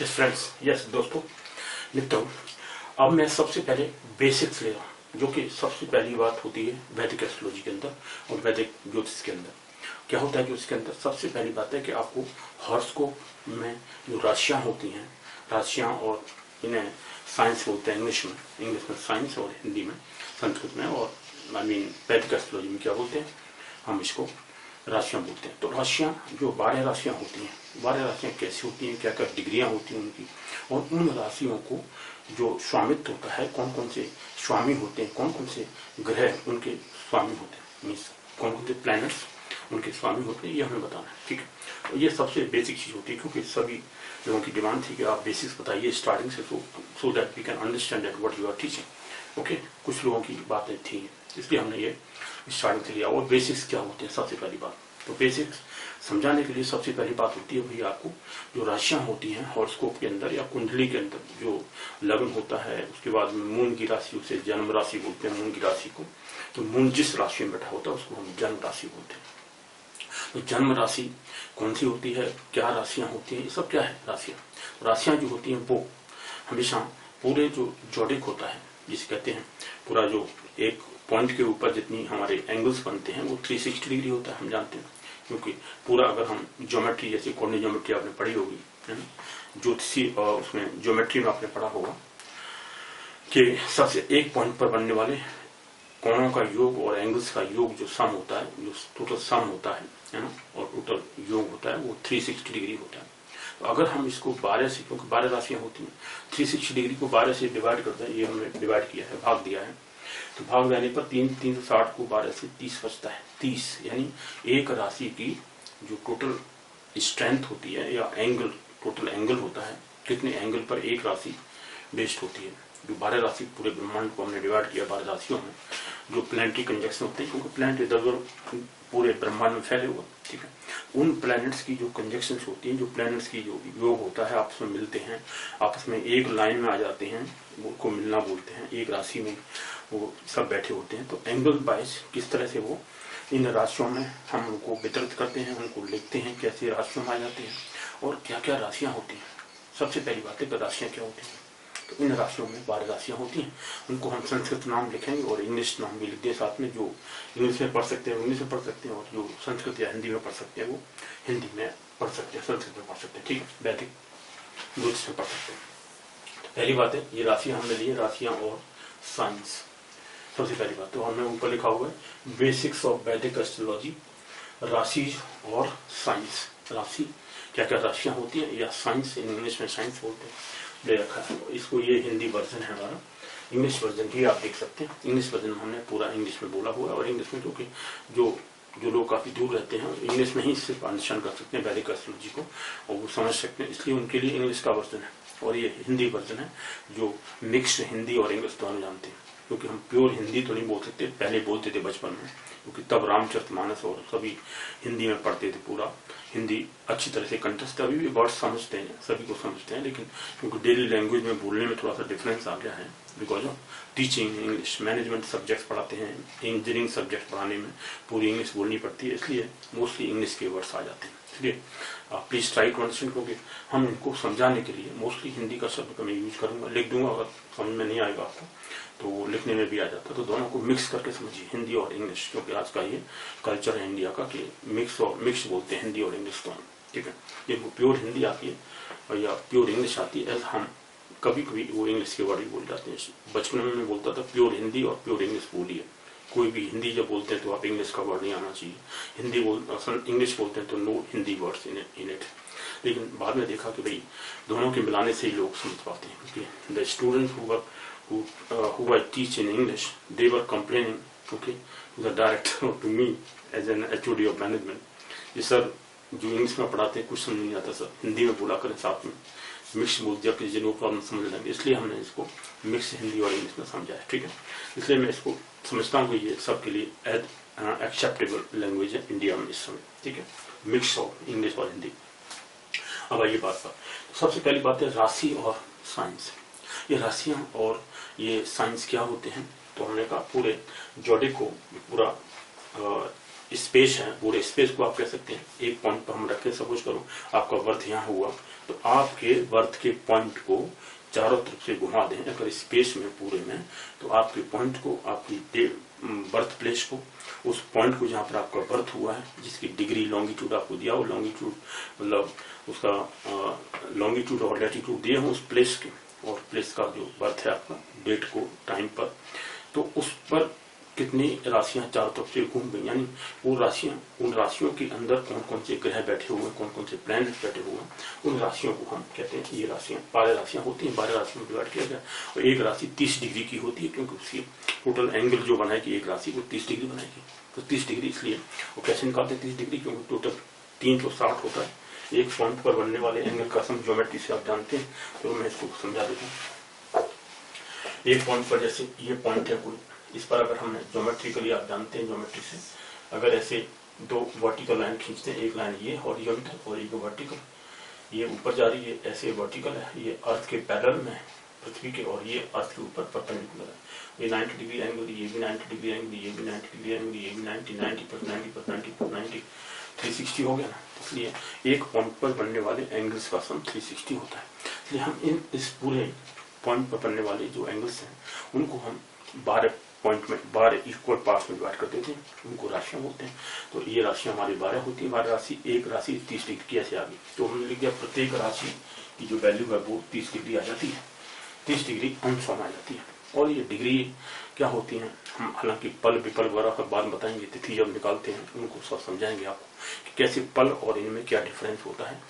Yes friends, yes दोस्तों, लिखता हूँ। अब मैं सबसे पहले बेसिक्स ले रहा हूँ, जो कि सबसे पहली बात होती है वैदिक एस्ट्रोलॉजी के अंदर और वैदिक ज्योतिष के अंदर। क्या होता है कि उसके अंदर सबसे पहली बात है कि आपको हॉरोस्कोप में जो राशियाँ होती हैं, राशियाँ, और इन्हें साइंस बोलते हैं इंग्लिश में साइंस और हिंदी में, संस्कृत में, और वैदिक एस्ट्रोलॉजी में क्या बोलते हैं, हम इसको राशियाँ बोलते हैं। तो राशियाँ, जो 12 राशियाँ होती हैं, 12 राशियाँ कैसी होती हैं, क्या क्या डिग्रियाँ होती हैं उनकी, और उन राशियों को जो स्वामित्व होता है, कौन कौन से स्वामी होते हैं, कौन कौन से ग्रह उनके स्वामी होते हैं, मीन्स कौन कौन से प्लैनेट्स उनके स्वामी होते हैं, ये हमें बताना है। ठीक है, तो ये सबसे बेसिक चीज़ होती है, क्योंकि सभी लोगों की डिमांड थी कि आप बेसिक्स बताइए स्टार्टिंग से, so that we can understand that what you are teaching. Okay, कुछ लोगों की बातें थी, इसलिए हमने ये स्टार्टिंग से लिया। और बेसिक्स क्या होते हैं, सबसे पहली बात तो बेसिक्स समझाने के लिए सबसे पहली बात होती है भाई, आपको जो राशियां होती हैं हॉरोस्कोप के अंदर या कुंडली के अंदर, जो लग्न होता है, उसके बाद में मून की राशि, उसे जन्म राशि बोलते हैं मून की राशि को। तो मून जिस राशि में बैठा होता है उसको हम जन्म राशि बोलते हैं। तो जन्म राशि कौन सी होती है, क्या राशियां होती हैं, ये सब क्या है राशियां जो होती हैं वो हमेशा पूरे जो जोडिक होता है, जिसे कहते हैं पूरा जो एक पॉइंट के ऊपर जितनी हमारे एंगल्स बनते हैं वो 360 डिग्री होता है, हम जानते हैं। क्योंकि पूरा अगर हम ज्योमेट्री, जैसे कोणीय ज्योमेट्री आपने पढ़ी होगी, है ना, ज्योतिषी, उसमें ज्योमेट्री में आपने पढ़ा होगा कि सबसे एक पॉइंट पर बनने वाले कोणों का योग और एंगल्स का योग जो सम होता है, जो टोटल सम होता है ना, और टोटल योग होता है वो 360 डिग्री होता है। तो अगर हम इसको 12 से, क्योंकि 12 राशियां होती हैं, 360 डिग्री को 12 से डिवाइड करते हैं, ये हमने डिवाइड किया है, भाग दिया है। तो भाग देने पर 360 को 12 से 30 बचता है। 30 यानी एक राशि की जो टोटल स्ट्रेंथ होती है, या एंगल, टोटल एंगल होता है, कितने एंगल पर एक राशि बेस्ड होती है। जो 12 राशि, पूरे ब्रह्मांड को हमने डिवाइड किया 12 राशियों में, जो प्लैनेटरी कंजक्शन होते हैं, क्योंकि प्लैनेट इधर उधर पूरे ब्रह्मांड में फैले हुए, ठीक है, उन प्लैनेट्स की जो कंजक्शन होती हैं, जो प्लैनेट्स की जो योग होता है, आपस में मिलते हैं, आपस में एक लाइन में आ जाते हैं, उनको मिलना बोलते हैं, एक राशि में वो सब बैठे होते हैं। तो एंगल वाइज किस तरह से वो इन राशियों में हम उनको वितरित करते हैं, उनको लिखते हैं, कैसे राशियों में आ जाते हैं, और क्या क्या राशियां होती हैं। सबसे पहली बात है कि राशियां क्या होती हैं। तो इन राशियों में 12 राशियां होती हैं, उनको हम संस्कृत नाम लिखेंगे और इंग्लिश नाम भी लिख दिए साथ में। जो इंग्लिश में पढ़ सकते हैं इंग्लिश में पढ़ सकते हैं, और जो संस्कृत या हिंदी में पढ़ सकते हैं वो हिंदी में पढ़ सकते हैं, संस्कृत में पढ़ सकते हैं, ठीक है, वैदिक ज्योतिष में पढ़ सकते हैं। तो पहली बात है, ये राशियां हमने ली, राशियां और साइंस। सबसे पहली बात तो हमने ऊपर लिखा हुआ है बेसिक्स ऑफ वैदिक एस्ट्रोलॉजी, राशि और साइंस। राशि क्या क्या राशियां होती है, या साइंस, इंग्लिश में साइंस बोलते हैं, दे रखा है इसको। ये हिंदी वर्जन है हमारा, इंग्लिश वर्जन भी आप देख सकते हैं। इंग्लिश वर्जन में हमने पूरा इंग्लिश में बोला हुआ है, और इंग्लिश में क्योंकि जो लोग काफी दूर रहते हैं इंग्लिश में ही सिर्फ अंडरस्टैंड कर सकते हैं वैदिक एस्ट्रोलॉजी को, और वो समझ सकते हैं, इसलिए उनके लिए इंग्लिश का वर्जन है। और ये हिंदी वर्जन है जो मिक्स्ड हिंदी और इंग्लिश दोनों जानते हैं, क्योंकि हम प्योर हिंदी तो नहीं बोल सकते, पहले बोलते थे बचपन में, क्योंकि तब रामचरितमानस और सभी हिंदी में पढ़ते थे, पूरा हिंदी अच्छी तरह से कंठस्थ। अभी भी वर्ड समझते हैं, सभी को समझते हैं, लेकिन क्योंकि डेली लैंग्वेज में बोलने में थोड़ा सा डिफरेंस आ गया है, because of teaching English, management subjects पढ़ाते हैं, इंजीनियरिंग सब्जेक्ट पढ़ाने में पूरी इंग्लिश बोलनी पड़ती है, इसलिए मोस्टली इंग्लिश के वर्ड्स आ जाते हैं। इसलिए प्लीज ट्राई टू अंडरस्टैंड, क्योंकि हम इनको समझाने के लिए मोस्टली हिंदी का शब्द का मैं यूज करूंगा, लिख दूंगा, अगर समझ में नहीं आएगा आपको तो वो लिखने में भी आ जाता है। तो दोनों को मिक्स करके समझिए, हिंदी और इंग्लिश, क्योंकि आज का ये कल्चर है इंडिया का कि मिक्स बोलते हैं हिंदी और इंग्लिश दोनों, ठीक है। जिनको प्योर हिंदी आती है या प्योर इंग्लिश आती है, हम कभी कभी वो इंग्लिश के वर्ड ही बोल जाते हैं। बचपन में मैं बोलता था प्योर हिंदी और प्योर इंग्लिश बोलिए, कोई भी हिंदी जब बोलते हैं तो आप इंग्लिश का वर्ड नहीं आना चाहिए, इंग्लिश बोलते हैं तो no Hindi words in it. लेकिन बाद में देखा कि भाई दोनों के मिलाने से ही लोग समझ पाते हैं, क्योंकि the student who I teach in English, they were complaining, okay, to the director or to me as an HOD of management, ये सर जो इंग्लिश में पढ़ाते हैं कुछ समझ नहीं आता सर, हिंदी में बोला करें, साथ में मिक्स बोल दिया कि जिनको प्रॉब्लम समझ लेंगे, इसलिए हमने इसको मिक्स हिंदी और इंग्लिश में समझा है, ठीक है। इसलिए मैं इसको समझता हूँ कि ये सबके लिए एक्सेप्टेबल लैंग्वेज है इंडिया में इस समय, ठीक है, मिक्स ऑफ इंग्लिश और हिंदी। अब आइए बात पर, सबसे पहली बात है राशि और साइंस। ये राशियां और ये साइंस क्या होते हैं, तो हमने कहा पूरे जोडिक को पूरा स्पेस है, पूरे स्पेस को आप कह सकते हैं। एक पॉइंट पर हम रखें, सपोज करो आपका बर्थ यहाँ हुआ, तो आपके बर्थ के पॉइंट को चारों तरफ से घुमा दें अगर स्पेस में पूरे में, तो आपके पॉइंट को, आपकी बर्थ प्लेस को, उस पॉइंट को जहाँ पर आपका बर्थ हुआ है, जिसकी डिग्री लॉन्गिट्यूड आपको दिया हो, लॉन्गिट्यूड मतलब उसका लॉन्गिट्यूड और लैटिट्यूड दिए हों उस प्लेस के, और प्लेस का जो बर्थ है आपका, डेट को, टाइम पर, तो उस पर कितनी राशियां चारों तरफ से घूम गई, यानी वो राशियां, उन राशियों के अंदर कौन कौन से ग्रह बैठे हुए हैं, कौन कौन से प्लैनेट बैठे हुए हैं, उन राशियों को हम कहते हैं, ये राशियां 12 राशियां होती हैं, 12 राशियों में डिवाइड किया गया। और एक राशि 30 डिग्री की होती है, क्योंकि उसकी टोटल एंगल जो बनाएगी एक राशि, वो 30 डिग्री बनाएगी। तो 30 डिग्री इसलिए, वो कैसे निकालते हैं 30 डिग्री, क्योंकि टोटल 360 होता है। एक पॉइंट पर बनने वाले एंगल का सम ज्योमेट्री से आप जानते हैं, तो मैं इसको समझा देता हूँ। एक पॉइंट पर, जैसे ये पॉइंट है कोई, इस पर अगर हमने ज्योमेट्रिकली, आप जानते हैं ज्योमेट्री से, अगर ऐसे दो वर्टिकल लाइन खींचते हैं, एक लाइन ये हॉरिजॉन्टल और एक वर्टिकल, ये ऊपर जा रही है, ऐसे वर्टिकल है, ये अर्थ के पैरेलल में है पृथ्वी के, और ये अर्थ के ऊपर परपेंडिकुलर है। ये 90 डिग्री एंगल, ये भी 90 डिग्री एंगल, ये भी 90 डिग्री एंगल, ये भी 90 पर 90 पर 90 पर 90, 360 हो गया ना। इसलिए एक पॉइंट पर बनने वाले एंगल्स का सम 360 होता है। इसलिए हम इस पूरे पॉइंट पर बनने वाले जो एंगल्स हैं, उनको हम 12 पॉइंट में, 12 इक्वल पार्ट्स में डिवाइड कर देते हैं, उनको राशियां बोलते हैं। तो ये राशियां हमारी 12 होती है। 12 राशि, एक राशि 30 डिग्री की ऐसे आ गई, तो हमने लिख दिया प्रत्येक राशि की जो वैल्यू है वो 30 डिग्री आ जाती है, 30 डिग्री अंशों में आ जाती है। और ये डिग्री क्या होती है, हम हालांकि पल विपल वगैरह का बाद बताएंगे, तिथि जब निकालते हैं उनको सब समझाएंगे आपको कि कैसे पल और इनमें क्या डिफरेंस होता है,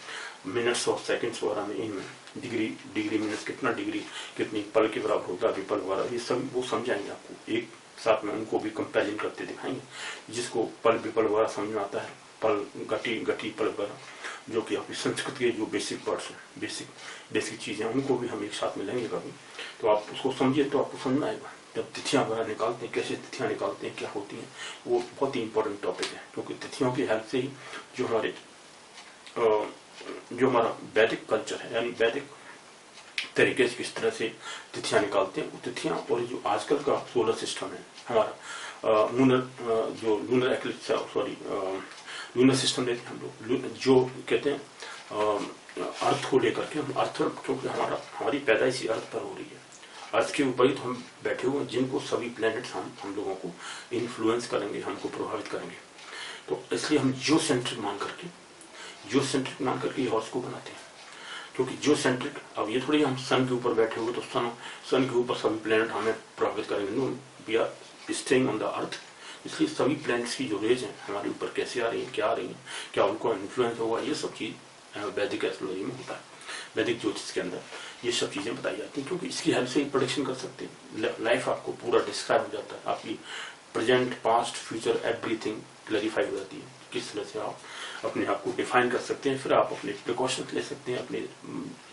मिनट्स और सेकंड्स वगैरह में, इनमें डिग्री मिनट्स कितना, डिग्री कितनी पल के बराबर होता है, विपल वगैरह, ये सब वो समझाएंगे आपको। एक साथ में उनको भी कंपेरिजन करते दिखाएंगे, जिसको पल विपल वगैरह समझ में आता है, पल गति पल वगैरह, जो कि आपकी संस्कृत के जो बेसिक वर्ड्स हैं, बेसिक चीजें, उनको भी हम एक साथ में लेंगे कभी, तो आप उसको समझिए तो आपको समझ में आएगा। जब तिथियां वगैरह निकालते हैं, कैसे तिथियां निकालते हैं, क्या होती हैं, वो बहुत ही इंपॉर्टेंट टॉपिक है, क्योंकि तिथियों की हेल्प से ही जो हमारा वैदिक कल्चर है, यानी वैदिक तरीके से किस तरह से तिथियां निकालते हैं, वो तिथियां, और जो आजकल का सोलर सिस्टम है हमारा, lunar eclipse, sorry lunar system लेते हैं हम लोग, जो कहते हैं अर्थ को लेकर के, हम अर्थ, क्योंकि हमारी पैदाइश अर्थ पर हो रही है, अर्थ के ऊपर ही तो हम बैठे हुए हैं, जिनको सभी प्लैनेट्स हम लोगों को इन्फ्लुएंस करेंगे, हमको प्रभावित करेंगे। तो इसलिए हम जियो सेंट्रिक मान करके हॉर्स को बनाते हैं, क्योंकि जियो सेंट्रिक, अब ये थोड़ी हम सन के ऊपर बैठे हुए तो सन के ऊपर सभी प्लैनेट हमें प्रभावित करेंगे, no, we are staying on the earth. इसलिए सभी प्लैनेट्स की जो रेज हैं हमारे ऊपर कैसे आ रही हैं, क्या आ रही हैं, क्या उनको इन्फ्लुएंस होगा, ये सब चीज वैदिक एस्ट्रोलॉजी में होता है, वैदिक ज्योतिष के अंदर ये सब चीजें बताई जाती हैं, क्योंकि इसकी हेल्प से ही प्रोडिक्शन कर सकते हैं। लाइफ आपको पूरा डिस्क्राइब हो जाता है, आपकी present, past, future, everything clarify हो जाती है, किस तरह से आप अपने आप को डिफाइन कर सकते हैं, फिर आप अपने प्रिकॉशंस ले सकते हैं, अपने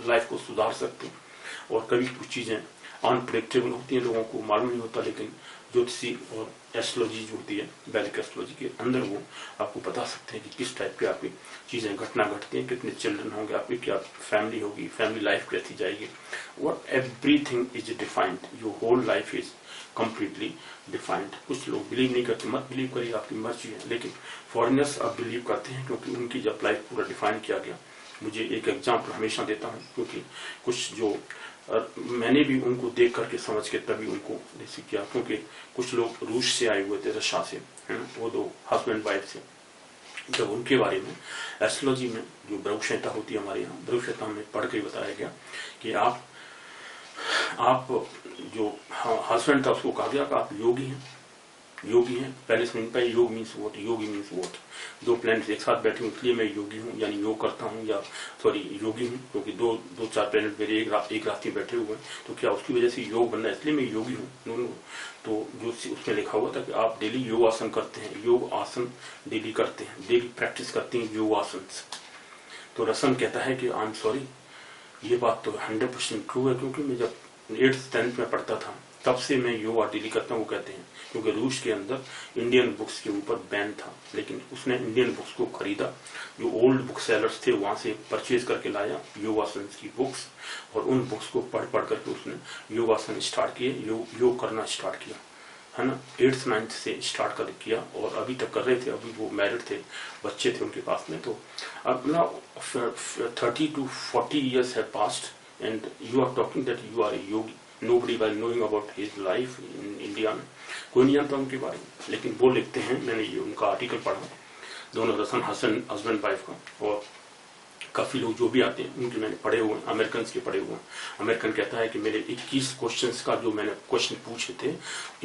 लाइफ को सुधार सकते हैं। और कभी कुछ चीजें अनप्रेडिक्टेबल होती हैं, लोगों को मालूम नहीं होता, लेकिन ज्योतिषी और एस्ट्रोलॉजी जो होती है, वैदिक एस्ट्रोलॉजी के अंदर, वो आपको बता सकते हैं कि किस टाइप की आपकी चीजें घटना घटती हैं, कितने चिल्ड्रन होंगे आपकी, क्या फैमिली होगी, फैमिली लाइफ कैसी जाएगी, और everything is defined, your whole life is completely defined. कुछ लोग बिलीव नहीं करते, मत बिलीव करिए, आपकी मर्जी है, लेकिन फॉरेनर्स अब बिलीव करते हैं, क्योंकि उनकी जब लाइफ पूरा डिफाइन किया गया। मुझे एक एग्जाम्पल हमेशा देता हूँ, क्योंकि कुछ जो मैंने भी उनको देख करके समझ के तभी उनको रिसीव किया, क्योंकि कुछ लोग रूस से आए हुए थे, रशिया से, वो दो हस्बैंड वाइफ से, जब उनके बारे में एस्ट्रोलॉजी में जो ब्रह्मशंहिता होती है हमारे यहाँ, ब्रह्मशंहिता में पढ़ के बताया गया कि आप जो हस्बैंड था उसको कहा गया कि आप योगी हैं, पहले समझ पाए योग मीन्स वोट, योगी मीन्स वोट, दो प्लैनेट्स एक साथ बैठे हूँ इसलिए मैं योगी हूँ, यानी योग करता हूँ, या सॉरी योगी हूँ, क्योंकि दो चार प्लैनेट मेरे एक रास्ते में बैठे हुए हैं, तो क्या उसकी वजह से योग बनना है, इसलिए मैं योगी हूँ। तो जो उसमें लिखा हुआ था कि आप डेली योग आसन करते हैं, योग आसन डेली करते हैं, डेली प्रैक्टिस करते हैं योग आसन। तो रसन कहता है कि आई एम सॉरी, ये बात तो 100% ट्रू है, क्योंकि मैं जब 8th 10th में पढ़ता था तब से मैं योगा डेली करता हूँ। वो कहते हैं क्योंकि रूस के अंदर इंडियन बुक्स के ऊपर बैन था, लेकिन उसने इंडियन बुक्स को खरीदा, जो ओल्ड बुक सेलर्स थे वहां से परचेज करके लाया योगासन की बुक्स, और उन बुक्स को पढ़ करके उसने योगासन स्टार्ट किए, योग करना स्टार्ट किया। है ना, 8th 9th से स्टार्ट कर किया और अभी तक कर रहे थे। अभी वो मैरिड थे, बच्चे थे उनके पास में। तो अब ना 30 to 40 years have passed and you are talking that you are a yogi. Nobody was knowing about his life in India में, कोई नहीं जानता उनके बारे में। लेकिन वो लिखते हैं, मैंने ये उनका आर्टिकल पढ़ा, दोनों हस्बैंड वाइफ का, और काफी लोग जो भी आते हैं उनके मैंने पढ़े हुए हैं, अमेरिकन के पढ़े हुए हैं। अमेरिकन कहता है कि मेरे 21 क्वेश्चंस का जो मैंने क्वेश्चन पूछे थे,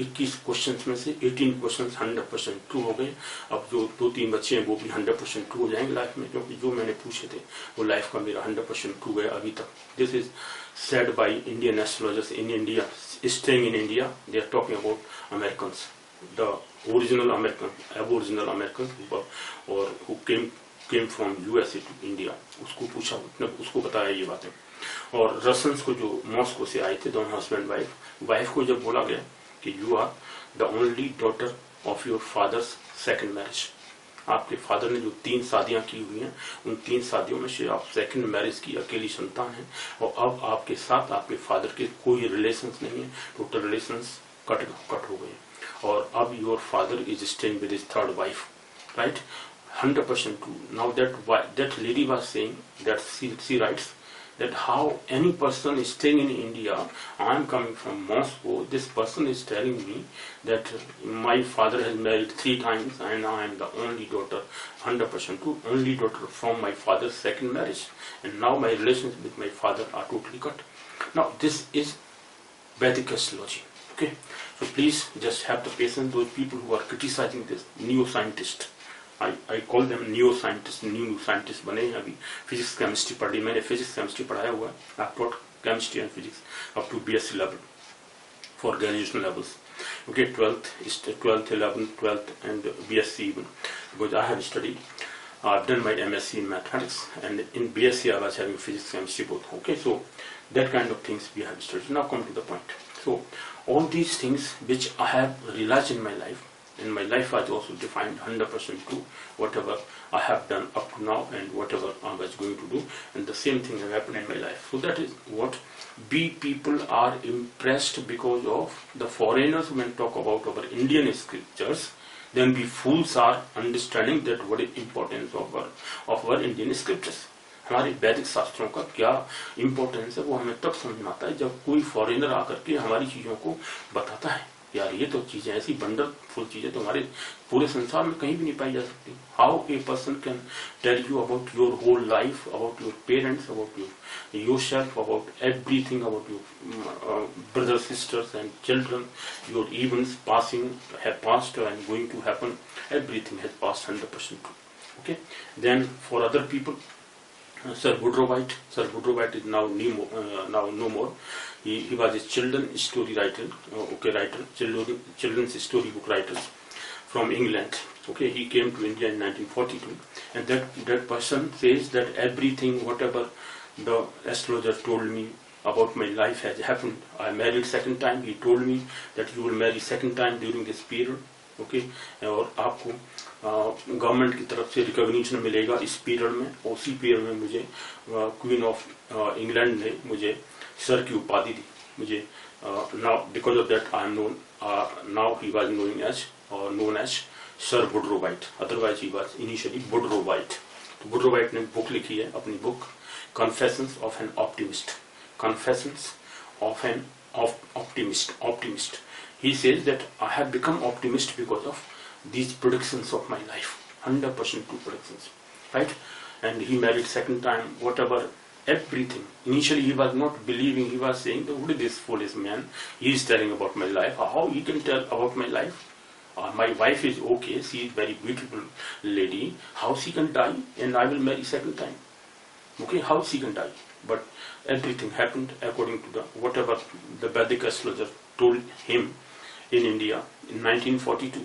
21 क्वेश्चंस में से 18 क्वेश्चंस 100% ट्रू हो गए। अब जो 2-3 बच्चे हैं वो भी 100% ट्रू हो जाएंगे लाइफ में, क्योंकि जो मैंने पूछे थे वो लाइफ का मेरा 100% ट्रू है अभी तक। This is said by Indian astrologers in India, staying in India. They are talking about Americans, the original American, aboriginal Americans, or who came from USA to India. उसको पूछा, उसको बताया ये बातें। और रसन्स को जो मॉस्को से आए थे, दोनों हस्बैंड वाइफ को जब बोला गया कि you are the only daughter of your father's second marriage, आपके फादर ने जो 3 शादियां की हुई हैं, उन 3 शादियों में से आप सेकंड मैरिज की अकेली संतान हैं, और अब आपके साथ आपके फादर के कोई रिलेशंस नहीं है, टोटल रिलेशंस कट हो गए, और अब your father is staying with his third wife, right? 100% true. Now that lady was saying that she writes that how any person is staying in India, I am coming from Moscow, this person is telling me that my father has married 3 times and I am the only daughter, 100% true, only daughter from my father's second marriage, and now my relations with my father are totally cut. Now this is Vedic astrology, okay? So please just have the patience, those people who are criticizing this, neo-scientists, I call them neo-scientists, new scientists बने हैं अभी। Physics chemistry पढ़ी, मैंने physics chemistry पढ़ाया हुआ है, I taught chemistry and physics up to BSc level for graduation levels, okay? 12th, 11th, 12th and BSc even, because I have studied, I've done my MSc in mathematics, and in BSc I was having physics chemistry both, okay? So that kind of things we have studied. Now come to the point. So all these things which I have realized in my life, and my life was also defined 100% true, whatever I have done up to now and whatever I was going to do, and the same thing has happened in my life. So that is what we people are impressed because of the foreigners when talk about our Indian scriptures, then we fools are understanding that what is importance of our Indian scriptures. हमारे वैदिक शास्त्रों का क्या importance है वो हमें तब समझ में आता है जब कोई फॉरेनर आकर के हमारी चीजों को बताता है, यार ये तो चीजें ऐसी वंडरफुल चीजें तो हमारे पूरे संसार में कहीं भी नहीं पाई जा सकती। How a person can tell you about your whole life, about your parents, about yourself, about everything, about your brothers, sisters and children, your events passing have passed and going to happen, everything has passed 100% true, okay? Then for other people, Sir Woodrow White is now no more. He was a children's story writer, children's storybook writer from England. Okay, he came to India in 1942, and that person says that everything, whatever the astrologer told me about my life has happened. I married second time. He told me that you will marry second time during this period. Okay, और आपको government की तरफ से recognition मिलेगा इस period में। उसी period में मुझे क्वीन ऑफ इंग्लैंड ने मुझे सर की उपाधि दी। मुझे now because of that I am known, now he was known as sir Woodrow White, otherwise he was initially Woodrow White. तो वुडरो वाइट ने बुक लिखी है, अपनी book confessions of an optimist, confessions of an optimist. He says that I have become optimist because of these predictions of my life, 100% true predictions, right? And he married second time, whatever, everything. Initially he was not believing, he was saying, who is this foolish man? He is telling about my life. How he can tell about my life? My wife is okay, she is very beautiful lady. How she can die and I will marry second time? Okay, how she can die? But everything happened according to whatever the Vedic astrologer told him in India in 1942,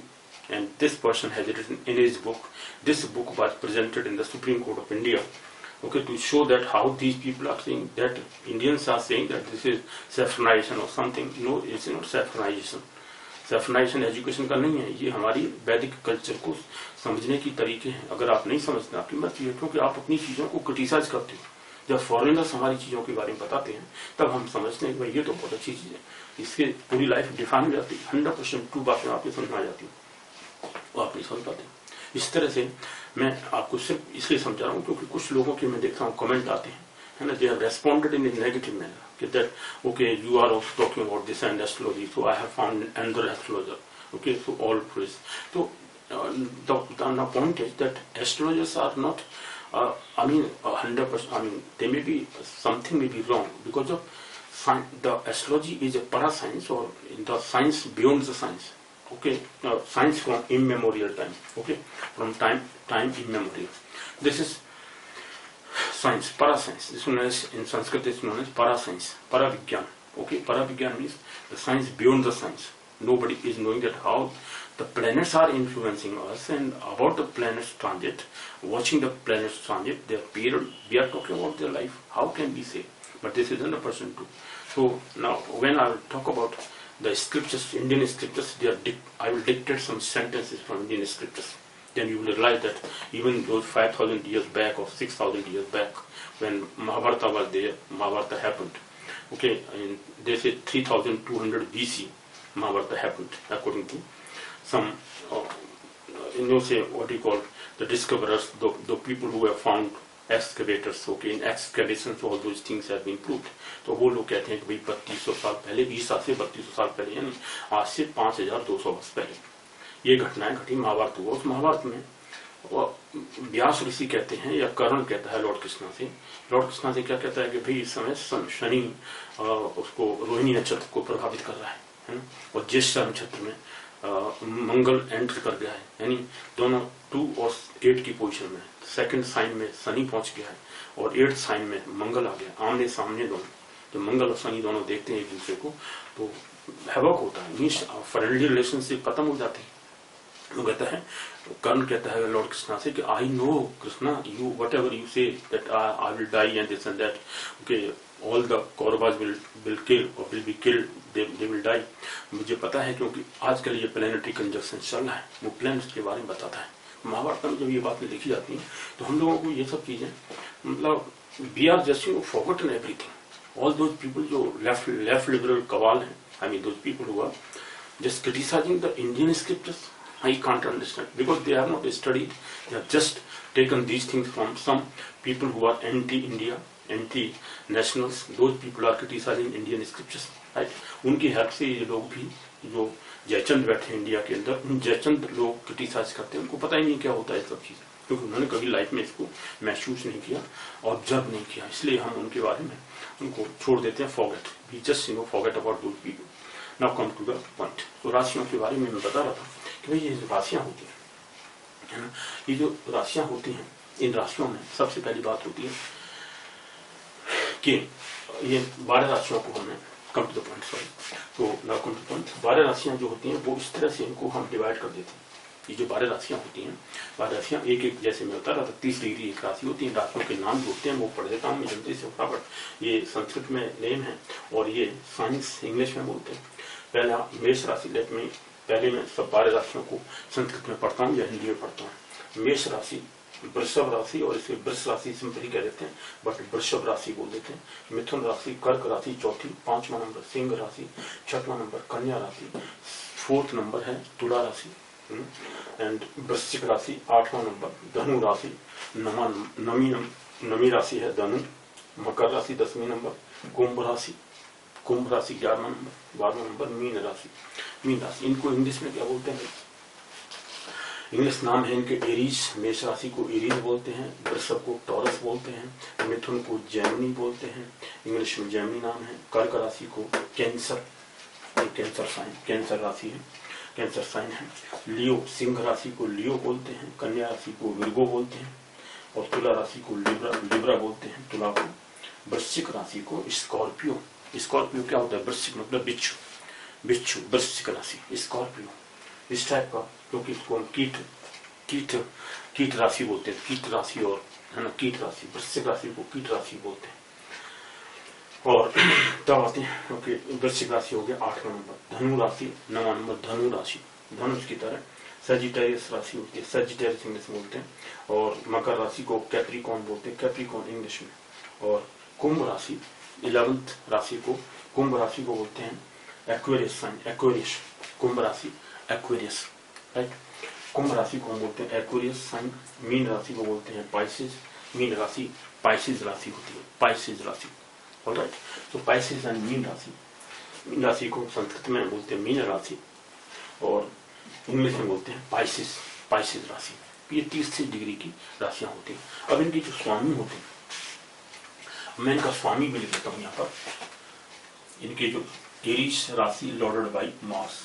and this person has written in his book. This book was presented in the Supreme Court of India, okay, to show that how these people are saying that Indians are saying that this is saffronization or something. No, it's not saffronization. Saffronization education का नहीं है, ये हमारी वैदिक culture को समझने की तरीके हैं। अगर आप नहीं समझते आपकी मर्जी है, क्योंकि आप अपनी चीजों को क्रिटिसाइज करते हो। जब फॉरेनर्स हमारी चीजों के बारे में बताते हैं तब हम समझते हैं कि भाई ये तो बहुत अच्छी चीज है, इसके पूरी लाइफ डिफाइन हो जाती है, 100% ट्रू बातें आपको समझ में आ जाती है, वो आप नहीं समझ पाते। इस तरह से मैं आपको सिर्फ इसलिए समझा रहा हूँ क्योंकि कुछ लोगों के मैं देखता हूँ कमेंट आते हैं, है ना, they have responded in a negative manner कि that okay you are also talking about this and astrology, so I have found another astrologer, okay, so all praise. तो the point is that astrologers are not, I mean, 100%. I mean, they may be something may be wrong because of the astrology is a para science or the science beyond the science. Okay, science from immemorial time. Okay, from time immemorial. This is science, para science. This one is in Sanskrit is known as para science, para vigyan. Okay, para vigyan means the science beyond the science. Nobody is knowing that how the planets are influencing us and about the planets transit, watching the planets transit, their period, we are talking about their life. How can we say? But this is 100% true. So now when I will talk about the scriptures, Indian scriptures, I will dictate some sentences from Indian scriptures. Then you will realize that even those 5,000 years back or 6,000 years back, when Mahabharata was there, Mahabharata happened. Okay, and they say 3,200 BC, Mahabharata happened, according to some, say what you call the discoverers, the people who have found excavators. Okay, in excavations all those things have been proved. तो वो लोग कहते हैं कि भाई 3200 साल पहले, 20 से 3200 साल पहले, यानी आज से 5200 वर्ष पहले ये घटनाएं घटी, महाभारत हुआ। उस महाभारत में व्यास ऋषि कहते हैं या कर्ण कहता है लॉर्ड कृष्णा से क्या कहता है कि भाई इस समय शनि उसको रोहिणी नक्षत्र को प्रभावित कर रहा है ना, और ज्येष्ठ नक्षत्र में मंगल एंटर कर गया है, यानी दोनों 2 और 8 की पोजीशन में, सेकंड साइन में शनि पहुंच गया है और 8th साइन में मंगल आ गया, आमने सामने दोनों। तो मंगल और शनि दोनों देखते हैं एक दूसरे को तो हैवक होता है, मीन्स फ्रेंडली रिलेशनशिप खत्म हो जाते हैं। वो कहता है, कर्ण कहता है लॉर्ड कृष्णा से कि I know Krishna, you whatever you say that I will die and this and that, okay, all the Kauravas will kill और will be killed, they will die. मुझे पता है क्योंकि आजकल ये प्लैनेटरी कंजक्शन चल रहा है, वो प्लैनेट्स के बारे में बताता है। महाभारत में जब ये बातें लिखी जाती हैं तो हम लोगों को ये सब चीजें, मतलब we are just forgotten everything. All those people जो लेफ्ट लिबरल कवाल हैं, I mean those people who are just criticizing the Indian scriptures, I can't understand because they have not studied. They have just taken these things from some people who are anti-India, anti-nationals. Those people are criticizing Indian scriptures, right? उनकी help से ये लोग भी जो जयचंद बैठे India के अंदर, उन जयचंद लोग क्रिटिसाइज करते हैं, उनको पता ही नहीं क्या होता है सब चीजें, क्योंकि उन्होंने कभी लाइफ में इसको महसूस नहीं किया, ऑब्जर्व नहीं किया, इसलिए हम उनके बारे में उनको छोड़ देते हैं, forget, we just forget about those people. Now come to the point. तो राशियों के बारे में मैं बता रहा था कि भाई ये राशियां होती हैं, है ना, ये जो राशियां होती हैं, इन राशियों में सबसे पहली बात होती है कि ये 12 राशियों को हमने come to the point, sorry, तो नाउ कम टू पॉइंट। 12 राशियां जो होती हैं वो इस तरह से इनको हम डिवाइड कर देते हैं। ये जो 12 राशियां होती हैं, 12 राशियां एक एक, जैसे मैं बता रहा था 30 डिग्री एक राशि होती है। राशियों के नाम जो होते हैं वो पढ़ देता हूँ मैं जल्दी से फटाफट। ये संस्कृत में नेम है और ये साइंस इंग्लिश में बोलते हैं। पहला मेष राशि, लेट में पहले मैं सब 12 राशियों को संस्कृत में पढ़ता हूँ या हिंदी में पढ़ता हूँ। मेष राशि, वृषभ राशि, और इसे वृष राशि सिंपली कह देते हैं, बट वृषभ राशि बोल देते हैं। मिथुन राशि, कर्क राशि चौथी, 5वां नंबर सिंह राशि, 6वां नंबर कन्या राशि, 4th नंबर है तुला राशि, एंड वृश्चिक राशि 8वां नंबर, धनु राशि नवी राशि है धनु, मकर राशि 10वीं नंबर, कुंभ राशि 11वां नंबर, 12वां नंबर मीन राशि। इनको इंग्लिश में क्या बोलते हैं? इंग्लिश नाम है इनके एरीज। मेष राशि को एरीज बोलते हैं, वृषभ को टॉरस बोलते हैं, मिथुन को जेमिनी बोलते हैं, इंग्लिश में जेमिनी नाम है। कर्क राशि को कैंसर, कैंसर राशि है, कैंसर साइन है। लियो, सिंह राशि को लियो बोलते हैं, कन्या राशि को विर्गो बोलते हैं, और तुला राशि को लिब्रा बोलते हैं, तुला को। वृश्चिक राशि को स्कॉर्पियो क्या होता है? वृश्चिक मतलब बिच्छू, वृश्चिक राशि स्कॉर्पियो, इस टाइप का, क्योंकि इसको हम कीट राशि बोलते हैं, कीट राशि, और है ना कीट राशि, वृश्चिक राशि को कीट राशि बोलते हैं। और तब आते हैं क्योंकि वृश्चिक राशि हो गया 8वां नंबर, धनु राशि 9वां नंबर, धनु राशि धनुष की तरह सजिटेरियस राशि होती है, सजिटेरियस इंग्लिश बोलते हैं। और मकर राशि को कैप्रिकॉन बोलते हैं, कैप्रिकॉन इंग्लिश में। और कुंभ राशि 11th राशि को, कुंभ राशि को बोलते हैं एक्वेरियस साइन, एक्वेरियस, कुंभ राशि एक्वेरियस, राइट। कुंभ राशि को हम बोलते हैं एक्वेरियस साइन। मीन राशि को बोलते हैं पाइसेस, मीन राशि पाइसेस राशि होती है, पाइसेस राशि, ऑलराइट। तो पाइसेस एंड मीन राशि, मीन राशि को संस्कृत में बोलते हैं मीन राशि और इंग्लिश में बोलते हैं पाइसेस, पाइसेस राशि। ये 30 डिग्री की राशियां होती हैं। अब इनके जो स्वामी होते हैं, मैं इनका स्वामी भी लिख देता हूं यहाँ पर। इनके जो एरीज राशि लॉर्डेड बाई मार्स,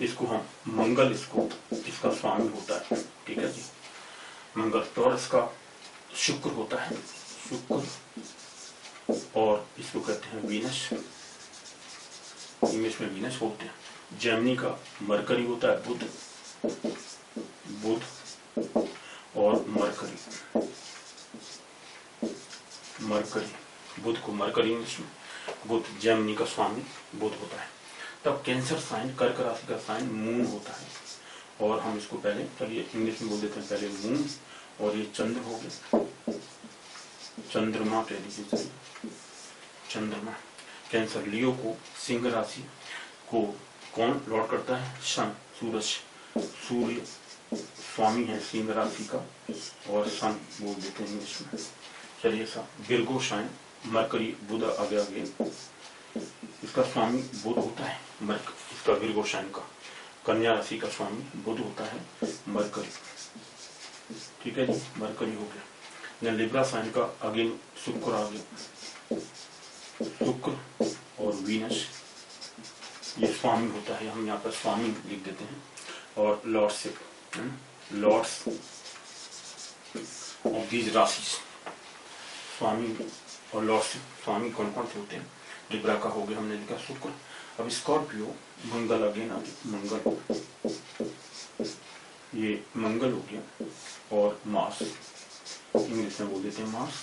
इसको हम मंगल, इसको इसका स्वामी होता है, ठीक है जी, मंगल। टॉरस का शुक्र होता है, शुक्र, और इसको कहते हैं वीनस, इंग्लिश में वीनस बोलते हैं। जेमिनी का मरकरी होता है, बुध, बुध और मरकरी, मरकरी, बुध को मरकरी इंग्लिश में, बुध, जेमिनी का स्वामी बुध होता है। तब कैंसर साइन, कर्क राशि का साइन मून होता है, और हम इसको पहले, चलिए इंग्लिश में बोल देते हैं पहले मून, और ये चंद्र हो गया, चंद्रमा कह लीजिए, चंद्रमा। कैंसर, लियो को, सिंह राशि को कौन लॉर्ड करता है? सन, सूरज, सूर्य स्वामी है सिंह राशि का, और सन बोल देते हैं इंग्लिश में। चलिए सा, विर्गो साइन, मरकरी, बुध आगे आगे, इसका स्वामी बुध होता है, मरकरी, इसका विर्गो साइन का। कन्या राशि का स्वामी बुध होता है, मरकरी, ठीक है जी, मरकरी हो गया। लिब्रा साइन का अगेन शुक्र आ गया, शुक्र और वीनस, ये स्वामी होता है, हम यहाँ पर स्वामी लिख देते हैं। और लॉर्डशिप, लॉर्ड्स ऑफ दीज राशि, स्वामी और लॉर्डशिप, स्वामी कौन कौन से होते हैं? लिब्रा का हो गया, हमने लिखा शुक्र। अब स्कॉर्पियो, मंगल अगेन आ गया, मंगल, ये मंगल हो गया, और मार्स, इंग्लिश में बोल देते हैं मार्स,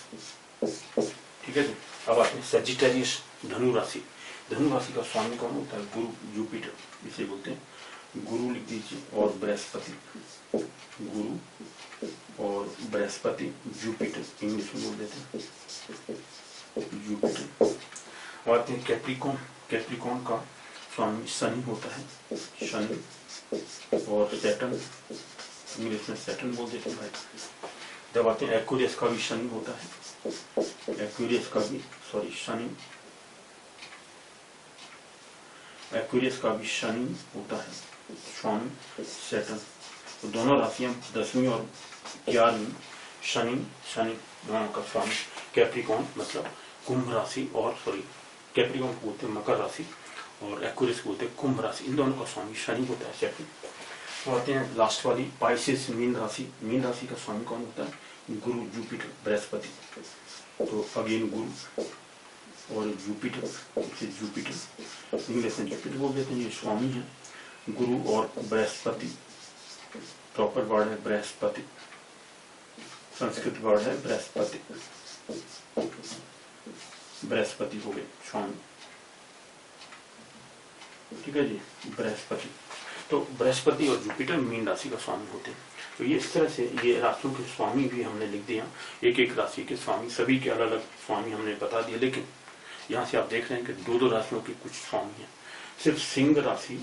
ठीक है जी। अब आते हैं सजिटेरियस, धनु राशि। धनु राशि का स्वामी कौन होता है? गुरु, जुपिटर, इसे बोलते हैं गुरु लिख दीजिए, और बृहस्पति, गुरु और बृहस्पति, जुपिटर इंग्लिश में बोल देते हैं जुपिटर। आते हैं कैप्रिकॉन, कैप्रिकॉन का स्वामी शनि होता है, शनि, और सैटर्न, इंग्लिश में सैटर्न बोल देते हैं भाई। जब आते हैं एक्वेरियस का भी शनि होता है, एक्वेरियस का भी, सॉरी शनि, एक्वेरियस का भी शनि होता है, स्वामी सैटर्न। तो दोनों राशियां 10वीं और 11वीं, शनि, शनि दोनों का स्वामी। कैप्रिकॉन मतलब कुंभ राशि, और सॉरी कैप्रिकॉन को बोलते हैं मकर राशि, और एक्वेरियस को बोलते हैं कुंभ राशि, इन दोनों का स्वामी शनि होता है, सैटर्न। तो आते हैं लास्ट वाली पाइसेस, मीन राशि। मीन राशि का स्वामी कौन होता है? गुरु, जुपिटर, बृहस्पति। तो अगेन गुरु और जुपिटर, जुपिटर इंग्लिश में जुपिटर बोल देते हैं, ये स्वामी है। गुरु और बृहस्पति, प्रॉपर वर्ड है बृहस्पति, संस्कृत वर्ड है बृहस्पति, बृहस्पति हो गए स्वामी, ठीक है जी, बृहस्पति। तो बृहस्पति और जुपिटर मीन राशि का स्वामी होते हैं। तो ये इस तरह से ये राशियों के स्वामी भी हमने लिख दिया, एक एक राशि के स्वामी, सभी के अलग अलग स्वामी हमने बता दिए। लेकिन यहाँ से आप देख रहे हैं कि दो दो राशियों के कुछ स्वामी हैं। सिर्फ सिंह राशि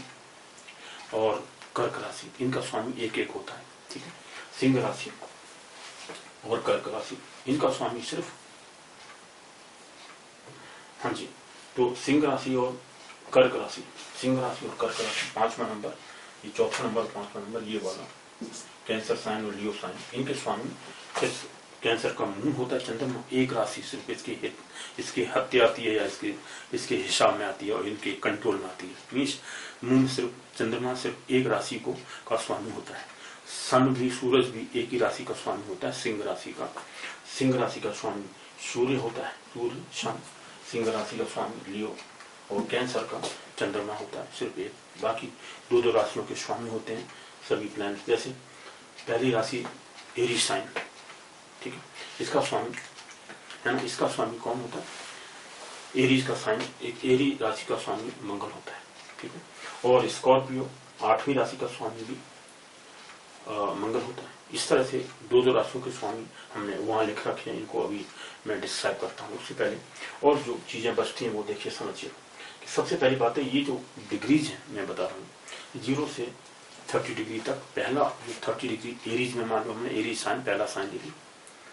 और कर्क राशि, इनका स्वामी एक एक होता है, ठीक है। सिंह राशि और कर्क राशि, इनका स्वामी सिर्फ, हाँ जी, तो सिंह राशि और कर्क राशि, सिंह राशि और कर्क राशि 5वां नंबर, ये 4था नंबर, 5वां नंबर ये वाला कैंसर साइन और लियो साइन, इनके स्वामी सिर्फ कैंसर का मून होता है चंद्रमा, एक राशि सिर्फ इसकी हत्या आती है या इसके हिसाब में आती है और इनके कंट्रोल में आती है। मीन्स मून सिर्फ, चंद्रमा सिर्फ एक राशि को का स्वामी होता है। सन भी, सूरज भी एक ही राशि का स्वामी होता है, सिंह राशि का। सिंह राशि का स्वामी सूर्य होता है, सूर्य, सन, सिंह राशि का स्वामी लियो, और कैंसर का चंद्रमा होता है सिर्फ एक। बाकी दो दो राशियों के स्वामी होते हैं सभी प्लैनेट। जैसे पहली राशि एरीज साइन, ठीक है, इसका स्वामी है ना, इसका स्वामी कौन होता है? एरीज का साइन, एक एरी राशि का स्वामी मंगल होता है, ठीक है। और स्कॉर्पियो 8वीं राशि का स्वामी भी मंगल होता है। इस तरह से दो दो राशियों के स्वामी हमने वहाँ लिख रखे हैं, इनको अभी मैं डिस्क्राइब करता हूँ। उससे पहले और जो चीज़ें बचती हैं वो देखिए, समझिए कि सबसे पहली बात है, ये जो डिग्रीज हैं मैं बता रहा हूँ 0 से 30 डिग्री तक। पहला जो 30 डिग्री एरीज में, मान लो हमने एरीज साइन पहला साइन ले ली,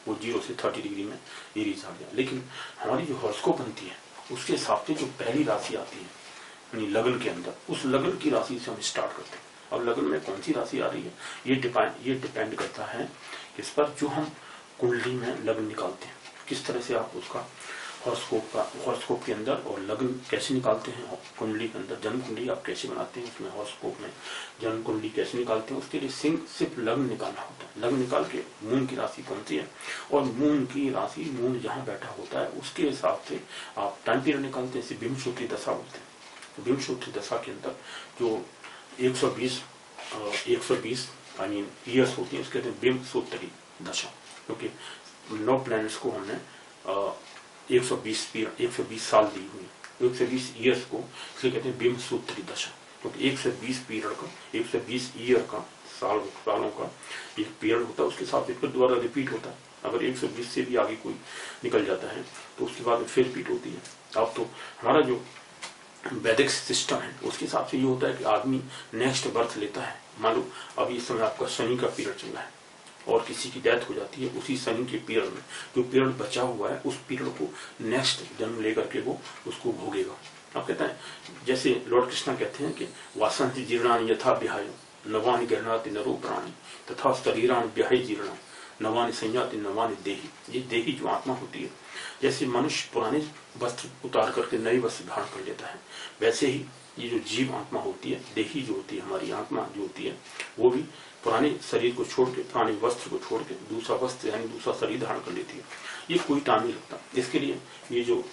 वो 0 से 30 डिग्री में एरीज आ गया। लेकिन हमारी जो हॉरोस्कोप बनती है उसके हिसाब से जो पहली राशि आती है यानी लगन के अंदर, उस लगन की राशि से हम स्टार्ट करते हैं। अब लगन में कौन सी राशि आ रही है ये डिपेंड करता है इस पर जो हम कुंडली में लगन निकालते हैं, किस तरह से आप उसका हॉरोस्कोप के अंदर, और लगन कैसे निकालते हैं कुंडली के अंदर, जन्म कुंडली आप कैसे बनाते हैं उसमें, हॉरोस्कोप में जन्म कुंडली कैसे निकालते हैं, उसके लिए सिर्फ लगन निकालना होता है। लगन निकाल के मून की राशि कौन सी है और मून की राशि, मून जहाँ बैठा होता है उसके हिसाब से आप टाइम पीरियड निकालते हैं। इसे बिंबसूत्री दशा बोलते हैं। तो बिंबसूत्री दशा के अंदर जो 120 आई मीन ईयर्स होती है उसके कहते हैं बिंबसूत्री दशा, क्योंकि 9 प्लैनेट्स को हमने 120 साल दी हुई, 120 ईयर्स को इसलिए कहते हैं बिंबसूत्री दशा, क्योंकि 120 पीरियड का, 120 ईयर का, सालों का एक पीरियड होता है, उसके साथ फिर दोबारा रिपीट होता है। अगर 120 से भी आगे कोई निकल जाता है तो उसके बाद फिर रिपीट होती है। अब तो हमारा जो वैदिक सिस्टम है उसके हिसाब से ये होता है कि आदमी नेक्स्ट बर्थ लेता है। मान लो अब इस समय आपका शनि का पीरियड चल रहा है और किसी की डेथ हो जाती है, उसी शनि के पीरियड में जो पीरियड बचा हुआ है उस पीरियड को नेक्स्ट जन्म लेकर के वो उसको भोगेगा। आप कहते हैं, जैसे लॉर्ड कृष्णा कहते हैं कि वासंति जीर्णानि यथा विहाय नवानि गृह्णाति नरो प्राणि तथा शरीराणि विहाय जीर्णा नवानि संयाति नवानि देही। ये देही जो आत्मा होती है, जैसे मनुष्य पुराने वस्त्र उतार करके नए वस्त्र धारण कर लेता है, वैसे ही ये जो जीव आत्मा होती है, देही जो होती है, हमारी आत्मा जो होती है, वो भी पुराने शरीर को छोड़ के, पुराने वस्त्र को छोड़ के दूसरा वस्त्र यानी दूसरा शरीर धारण कर लेती है। ये कोई टाइम नहीं लगता। इसके लिए ये जो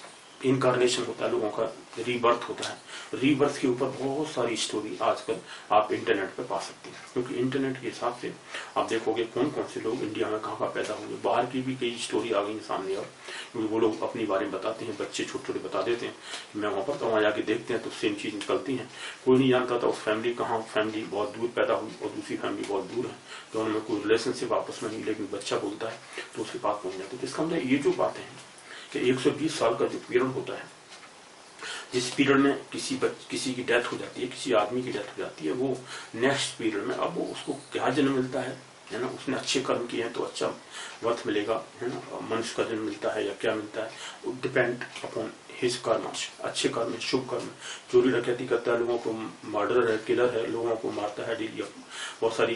इनकारनेशन होता है, लोगों का रीबर्थ होता है, रीबर्थ के ऊपर बहुत सारी स्टोरी आजकल आप इंटरनेट पर पा सकते हैं, क्योंकि इंटरनेट के हिसाब से आप देखोगे कौन कौन से लोग इंडिया में कहाँ पैदा हुए। बाहर की भी कई स्टोरी आ गई सामने, और क्योंकि वो लोग अपने बारे में बताते हैं, बच्चे छोटे छोटे बता देते हैं कि मैं वहाँ पर, तो वहाँ जाके देखते हैं तो सेम चीज़ निकलती है। कोई नहीं जानता था उस फैमिली कहाँ, फैमिली बहुत दूर पैदा हुई और दूसरी फैमिली बहुत दूर है, तो उनमें कोई रिलेशनशिप आपस में नहीं, लेकिन बच्चा बोलता है तो उसके पास पहुँच जाते हैं। तो इसका मतलब ये जो बातें हैं कि 120 साल का जो पीरियड होता है, जिस पीरियड में किसी की डेथ हो जाती है, किसी आदमी की डेथ हो जाती है, वो नेक्स्ट पीरियड में अब वो उसको क्या जन्म मिलता है ना, उसने अच्छे कर्म किए हैं तो अच्छा वर्थ मिलेगा, है ना, मनुष्य का जन्म मिलता है या क्या मिलता है, वो डिपेंड अपॉन हिज कर्म। अच्छे कर्म, शुभ कर्म, चोरी डकैती करता है, लोगों को मर्डर है, किलर है, लोगों को मारता है डेली, बहुत सारी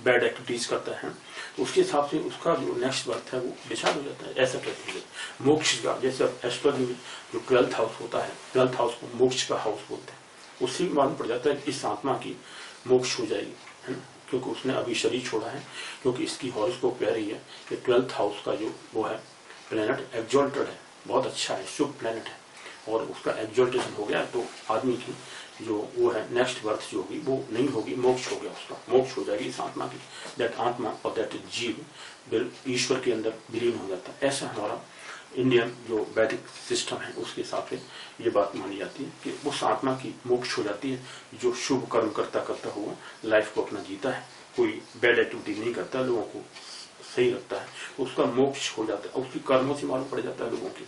बैड एक्टिविटीज करता है, तो उसके हिसाब से उसका जो नेक्स्ट बर्थ है वो डिसाइड हो जाता है। ऐसा कहते हैं मोक्ष का, जैसे एस्ट्रोलॉजी में जो 12th हाउस होता है, 12th हाउस को मोक्ष का हाउस बोलते हैं, उससे भी मालूम पड़ जाता है कि इस आत्मा की मोक्ष हो जाएगी, है ना, क्योंकि उसने अभी शरीर छोड़ा है, क्योंकि इसकी हॉरोस्कोप कह रही है कि 12th हाउस का जो वो है प्लेनेट एक्सॉल्टेड है, बहुत अच्छा है, शुभ प्लेनेट है, और उसका एक्सॉल्टेशन हो गया तो आदमी की जो वो है नेक्स्ट बर्थ जो होगी वो नहीं होगी, मोक्ष हो गया, उसका मोक्ष हो जाएगी इस आत्मा की। दैट आत्मा और दैट जीव ईश्वर के अंदर विलीन हो जाता है। ऐसा हमारा इंडियन जो वैदिक सिस्टम है उसके हिसाब से ये बात मानी जाती है कि उस आत्मा की मोक्ष हो जाती है जो शुभ कर्म करता करता हुआ लाइफ को अपना जीता है, कोई बैड एक्टिविटी नहीं करता, लोगों को सही रखता है, उसका मोक्ष हो जाता है। उसकी कर्मों से मालूम पड़ जाता है लोगों के,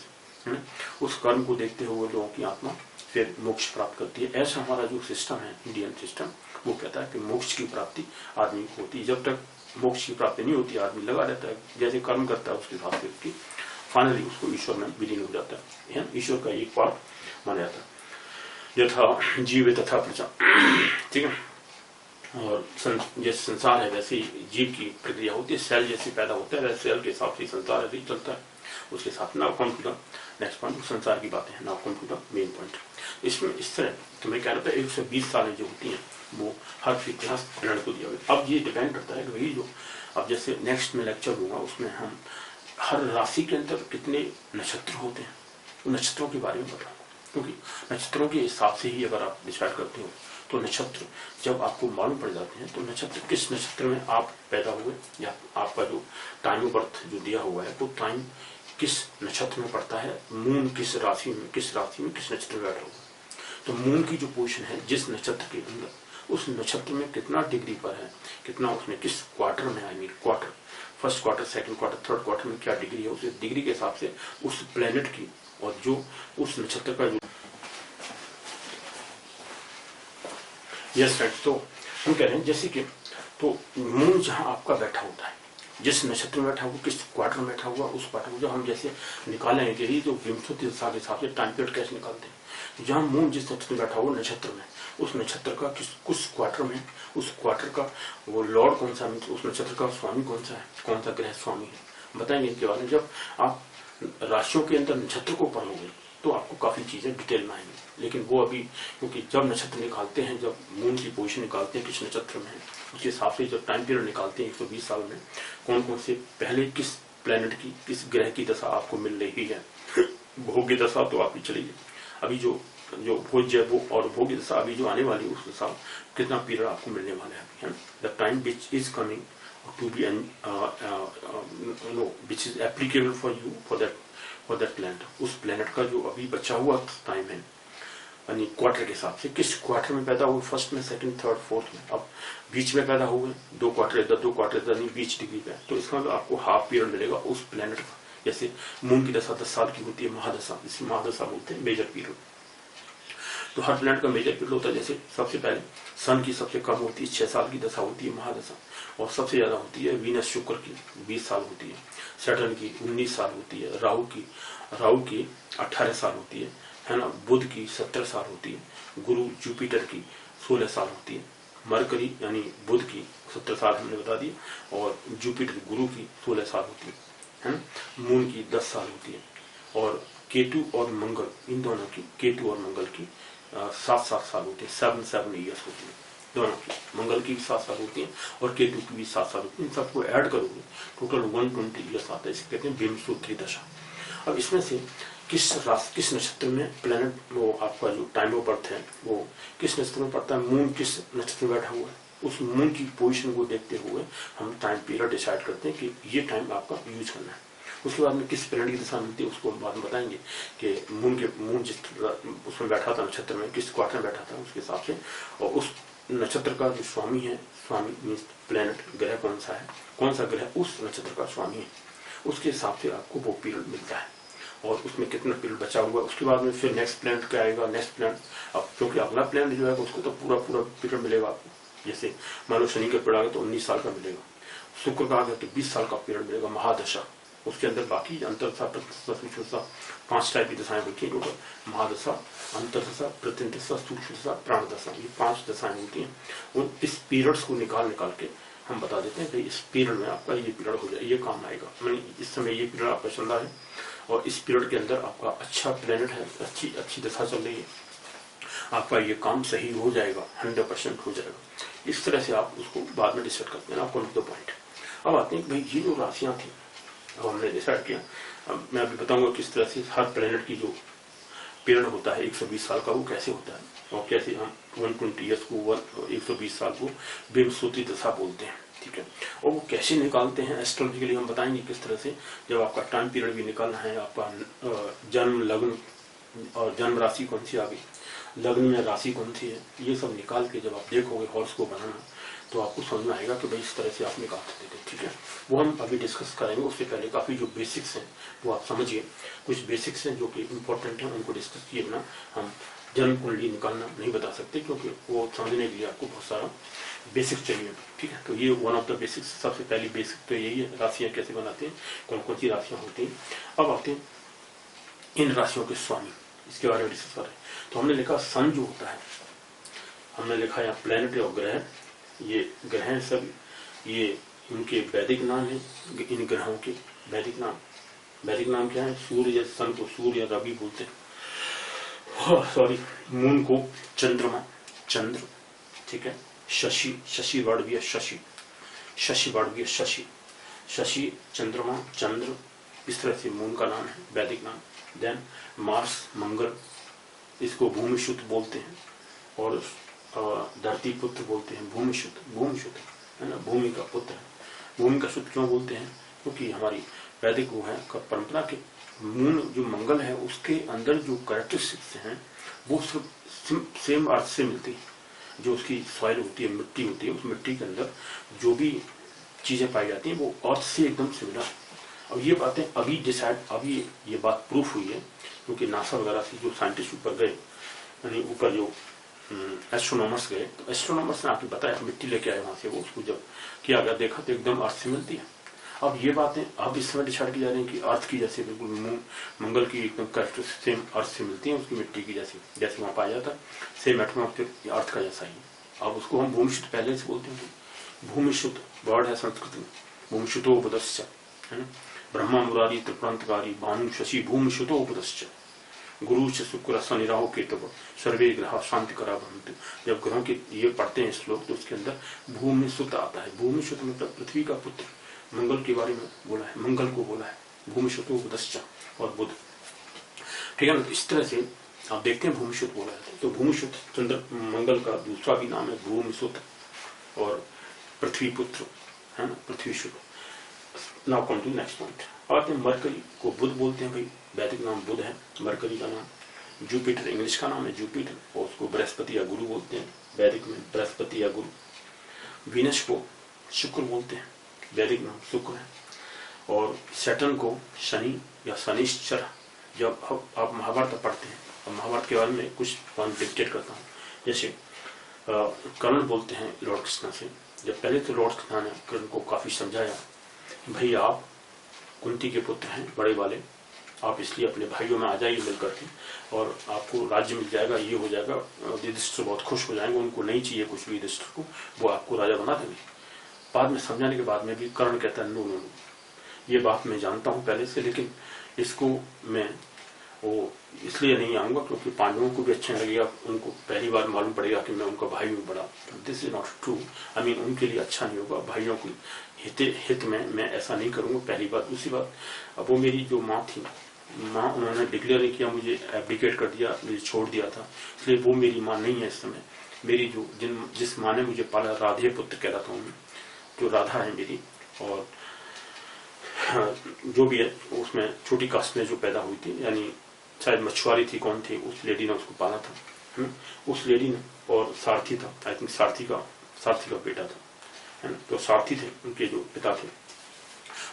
उस कर्म को देखते हुए लोगों की आत्मा फिर मोक्ष प्राप्त करती है। ऐसा हमारा जो सिस्टम है इंडियन सिस्टम, वो कहता है कि मोक्ष की प्राप्ति आदमी को होती है। जब तक मोक्ष की प्राप्ति नहीं होती आदमी लगा रहता है, जैसे कर्म करता है उसके साथ फिर फाइनली उसको ईश्वर में विलीन हो जाता है। ईश्वर का एक पार्ट माना जाता है। यथा जीव तथा प्रजा, ठीक है, और जैसे संसार है वैसे ही जीव की प्रक्रिया होती है, सेल जैसे पैदा होता है वैसे सेल के हिसाब से संसार ऐसे ही चलता है। उसके साथ now come to the next point, संसार की बातें हैं, now come to the main point. इसमें इस तरह तो मैं कह रहा था 120 सालें जो होती हैं वो हर इतिहास ग्रहण को दिया गया। अब ये डिपेंड करता है कि वही जो अब जैसे नेक्स्ट में लेक्चर दूंगा उसमें हम हर राशि के अंदर कितने नक्षत्र होते हैं उन नक्षत्रों के बारे में बताऊंगा, क्योंकि नक्षत्रों के हिसाब से ही अगर आप डिसाइड करते हो तो नक्षत्र जब आपको मालूम पड़ जाते हैं तो नक्षत्र किस नक्षत्र में आप पैदा हुए या आपका जो टाइम ऑफ बर्थ जो दिया हुआ है वो टाइम किस नक्षत्र में पड़ता है, मून किस राशि में किस नक्षत्र में बैठा हुआ है। तो मून की जो पोजीशन है जिस नक्षत्र के अंदर उस नक्षत्र में कितना डिग्री पर है, कितना उसमें किस क्वार्टर में, I mean quarter, first quarter, second quarter, third quarter में क्या डिग्री है, उस डिग्री के हिसाब से उस प्लेनेट की और जो उस नक्षत्र का जो यस राइट। तो हम कह रहे हैं जैसे कि तो मून जहां आपका बैठा होता है, जिस नक्षत्र में बैठा हुआ, किस क्वार्टर में बैठा हुआ, उस क्वार्टर को जो हम जैसे निकालेंगे कि ही जो विंशति दशा के हिसाब से टाइम पीरियड कैसे निकालते हैं, जहां मून जिस नक्षत्र में बैठा हुआ नक्षत्र में, उस नक्षत्र का कुछ क्वार्टर में, उस क्वार्टर का वो लॉर्ड कौन सा, उस नक्षत्र का स्वामी कौन सा है, कौन सा ग्रह स्वामी है, बताएंगे इनके बारे में। जब आप राशियों के अंदर नक्षत्र को पढ़ोगे तो आपको काफी चीजें डिटेल में आएंगी, लेकिन वो अभी क्योंकि जब नक्षत्र निकालते हैं, जब मून की पोजीशन निकालते हैं किस नक्षत्र में है, उसके हिसाब से जब टाइम पीरियड निकालते हैं 120 साल में, कौन कौन से पहले किस प्लेनेट की, किस ग्रह की दशा आपको मिल रही है। भोग्य दशा तो आपकी चलेगी, अभी जो भोज्य वो और भोग्य दशा अभी जो आने वाली उस दशा कितना पीरियड आपको मिलने वाला है। The time which is coming to be which is applicable for you for that planet, उस प्लेनेट का जो अभी बचा हुआ टाइम है, यानी क्वार्टर के हिसाब से किस क्वार्टर में पैदा हुए, फर्स्ट में, सेकंड, थर्ड, फोर्थ में, अब बीच में पैदा हुए, दो क्वार्टर यानी 20 डिग्री पे, तो इसका मतलब आपको हाफ पीरियड मिलेगा उस प्लेनेट का। जैसे मून की दशा 10 साल की होती है, महादशा, इसे महादशा बोलते हैं, मेजर पीरियड। तो हर प्लेनेट का मेजर पीरियड होता है। जैसे सबसे पहले सन की सबसे कम होती है 6 साल की दशा होती है, महादशा, और सबसे ज्यादा होती है वीनस शुक्र की 20 साल होती है, सैटर्न की 19 साल होती है, राहु की 18 साल होती है ना, बुध की 17 साल होती है, गुरु जुपिटर की 16 साल होती है, मरकरी यानी बुध की 17 साल हमने बता दी, और जुपिटर गुरु की 16 साल होती है ना, मून की 10 साल होती है, और केतु और मंगल, इन दोनों की, केतु और मंगल की 7 साल होती है, 7 ईयर्स होती है दोनों की, मंगल की भी 7 साल होती है और केतु की भी 7 साल होती है। इन सबको ऐड करोगे टोटल 120 ईयर्स आता है, इसे कहते हैं बिम्बसूत्री दशा। अब इसमें से किस नक्षत्र में प्लेनेट, वो आपका जो टाइम ऑफ बर्थ है वो किस नक्षत्र में पड़ता है, मून किस नक्षत्र में बैठा हुआ है, उस मून की पोजीशन को देखते हुए हम टाइम पीरियड डिसाइड करते हैं कि ये टाइम आपका यूज करना है। उसके बाद में किस प्लेनेट की दशा मिलती है उसको हम बाद में बताएंगे कि मून जिस उसमें बैठा था नक्षत्र में, किस क्वार्टर में बैठा था उसके हिसाब से, और उस नक्षत्र का जो स्वामी है, स्वामी मीन्स प्लेनेट, ग्रह कौन सा है, कौन सा ग्रह उस नक्षत्र का स्वामी है, उसके हिसाब से आपको वो पीरियड मिलता है और उसमें कितना पीरियड बचा हुआ है। उसके बाद में फिर नेक्स्ट प्लेनेट क्या आएगा, नेक्स्ट प्लेनेट, अब क्योंकि अगला प्लेनेट जो है उसको तो पूरा पीरियड मिलेगा आपको। जैसे मान लो शनि का पीरियड आ गया तो 19 साल का मिलेगा, शुक्र का आ गया तो 20 साल का पीरियड मिलेगा, महादशा। उसके अंदर बाकी अंतरदशा, प्रत्यंतरदशा, सूक्ष्मदशा, 5 टाइप की दशाएं होती हैं, महादशा, अंतरदशा, प्रत्यंतरदशा, सूक्ष्मदशा, प्राणदशा, ये 5 दशाएं होती हैं। और इस पीरियड्स को निकाल के हम बता देते हैं कि इस पीरियड में आपका ये पीरियड हो जाए, ये काम आएगा, मैंने इस समय ये पीरियड आपका चल रहा है और इस पीरियड के अंदर आपका अच्छा प्लेनेट है, अच्छी दशा चल रही है, आपका ये काम सही हो जाएगा, 100% हो जाएगा। इस तरह से आप उसको बाद में डिसाइड करते हैं, आपको द पॉइंट। अब आते हैं भाई ये जो राशियां थी, अब हमने डिसाइड किया, अब मैं अभी बताऊंगा किस तरह से हर प्लेनेट की जो पीरियड होता है 120 साल का वो कैसे होता है, और कैसे हम 120 ईयर्स को 120 साल को बिम्बसूत्री दशा बोलते हैं, ठीक है। और वो कैसे निकालते हैं एस्ट्रोलॉजिकली हम बताएंगे किस तरह से, जब आपका टाइम पीरियड भी निकालना है, आपका जन्म, लग्न और जन्म राशि कौन सी आ गई, लग्न में राशि कौन सी है, ये सब निकाल के जब आप देखोगे हॉर्स को बनाना तो आपको समझ में आएगा कि भाई इस तरह से आप निकाल सकते थे, ठीक है। वो हम अभी डिस्कस करेंगे, उससे पहले काफी जो बेसिक्स हैं वो आप समझिए, कुछ बेसिक्स हैं जो कि इम्पोर्टेंट हैं, उनको डिस्कस किए बिना हम जन्म कुंडली निकालना नहीं बता सकते, क्योंकि वो समझने के लिए आपको बहुत सारा बेसिक चाहिए, ठीक है। तो ये वन ऑफ द बेसिक्स, सबसे पहली बेसिक तो यही है, राशियां कैसे बनाते हैं, कौन कौन सी राशियां होती हैं। अब आते हैं इन राशियों के स्वामी, इसके बारे में डिस्कस कर रहे हैं। तो हमने लिखा सन जो होता है, हमने लिखा यहाँ प्लेनेट और ग्रह, ये ग्रह हैं सब, ये इनके वैदिक नाम है, इन ग्रहों के वैदिक नाम क्या है, सूर्य, सन को सूर्य या रवि बोलते हैं, सॉरी, मून को चंद्रमा, चंद्र, ठीक है, शशि वर्ड भी है, शशि वर्ड भी है, शशि, चंद्रमा, चंद्र, इस तरह से मून का नाम है, वैदिक नाम। देन मार्स, मंगल, इसको भूमि शुद्ध बोलते हैं, और धरती पुत्र बोलते हैं, भूमि शुद्ध है ना, भूमि का पुत्र है। भूमि का शुद्ध क्यों बोलते हैं, क्योंकि हमारी वैदिक वो है परंपरा के मून जो मंगल है उसके अंदर जो कैरेक्टरिस्टिक्स हैं वो सब सेम अर्थ से मिलती है। जो उसकी सॉइल होती है, मिट्टी होती है, उस मिट्टी के अंदर जो भी चीजें पाई जाती हैं वो अर्थ से एकदम सिमिलर। अब ये बातें अभी ये बात प्रूफ हुई है, क्योंकि नासा वगैरह से जो साइंटिस्ट ऊपर गए, यानी ऊपर जो एस्ट्रोनॉमर्स गए, तो एस्ट्रोनॉमर्स ने आपको बताया, मिट्टी लेके आए वहां से, वो उसको जब किया गया देखा तो एकदम अर्थ से मिलती है। अब ये बातें अब इस समय डिसाइड की जा रही है कि अर्थ की जैसे बिल्कुल मंगल की एकदम कैरेक्टरिस्टिक सेम अर्थ से मिलती है, उसकी मिट्टी की जैसे वहां पाया जाता है, सेम एटमॉस्फेयर अर्थ का जैसा ही है। अब उसको हम भूमिशुद्ध पहले से बोलते हैं, भूमिशुद्ध वर्ड है संस्कृत में, भूमिशुद्धोपदश्च, है ना, ब्रह्मा मुरारी त्रिप्रांतकारी भानु शशि भूमिशुद्धोपदश्च गुरु से शुक्र शनिराहु केतव सर्वे ग्रह शांति करा भवन्तु। जब ग्रहों के ये पढ़ते हैं श्लोक तो उसके अंदर भूमि सुत आता है। भूमि सुत मतलब पृथ्वी का पुत्र, मंगल के बारे में बोला है, मंगल को बोला है भूमि सुतोपदश्च और बुध, ठीक है ना। इस तरह से आप देखते हैं भूमिशुद्ध बोला है, तो भूमिशुद्ध चंद्र मंगल का दूसरा भी नाम है भूमिशुद्ध और पृथ्वी पुत्र, है ना, पृथ्वी शुद्ध। Now come to next point. और मरकरी को बुध बोलते हैं भाई, वैदिक नाम बुध है, मरकरी का नाम, जुपिटर इंग्लिश का नाम है जुपिटर, और उसको बृहस्पति या गुरु बोलते हैं, वैदिक में बृहस्पति या गुरु। वीनस को शुक्र बोलते हैं, वैदिक नाम शुक्र है, और सैटर्न को शनि या शनिश्चर। जब आप महाभारत पढ़ते हैं, और महाभारत के बारे में कुछ पॉइंट डिक्टेट करता हूँ, जैसे कर्ण बोलते हैं लॉर्ड कृष्णा से, जब पहले तो लॉर्ड कृष्णा ने कर्ण को काफी समझाया, भाई आप कुंती के पुत्र हैं बड़े वाले, आप इसलिए अपने भाइयों में आ जाइए मिल करके, और आपको राज्य मिल जाएगा, ये हो जाएगा। युधिष्ठिर बहुत खुश हो जाएंगे, उनको नहीं चाहिए कुछ भी युधिष्ठिर को, वो आपको राजा बना देंगे। बाद में समझाने के बाद में भी कर्ण कहता है नो नो नो, ये बात मैं जानता हूँ पहले से, लेकिन इसको मैं वो इसलिए नहीं आऊंगा क्योंकि पांडवों को भी अच्छा लगेगा, उनको पहली बार मालूम पड़ेगा कि मैं उनका भाई हूँ बड़ा। This is not true, I mean उनके लिए अच्छा नहीं होगा, भाइयों की हित में मैं ऐसा नहीं करूंगा, पहली बात। दूसरी बात, अब वो मेरी जो माँ थी, माँ उन्होंने डिक्लेयर नहीं किया, मुझे एब्डिकेट कर दिया, मुझे छोड़ दिया था, इसलिए वो मेरी माँ नहीं है इस समय। मेरी जो जिस माँ ने मुझे पाला, राधे पुत्र कहलाता हूँ मैं, जो राधा है मेरी, और जो भी है उसमें छोटी कास्ट में जो पैदा हुई थी, यानी शायद मछुआरी थी, कौन थी, उस लेडी ने उसको पाला था, उस लेडी ने, और सारथी था, आई थिंक सारथी का बेटा था, है ना, तो सारथी थे उनके जो पिता थे,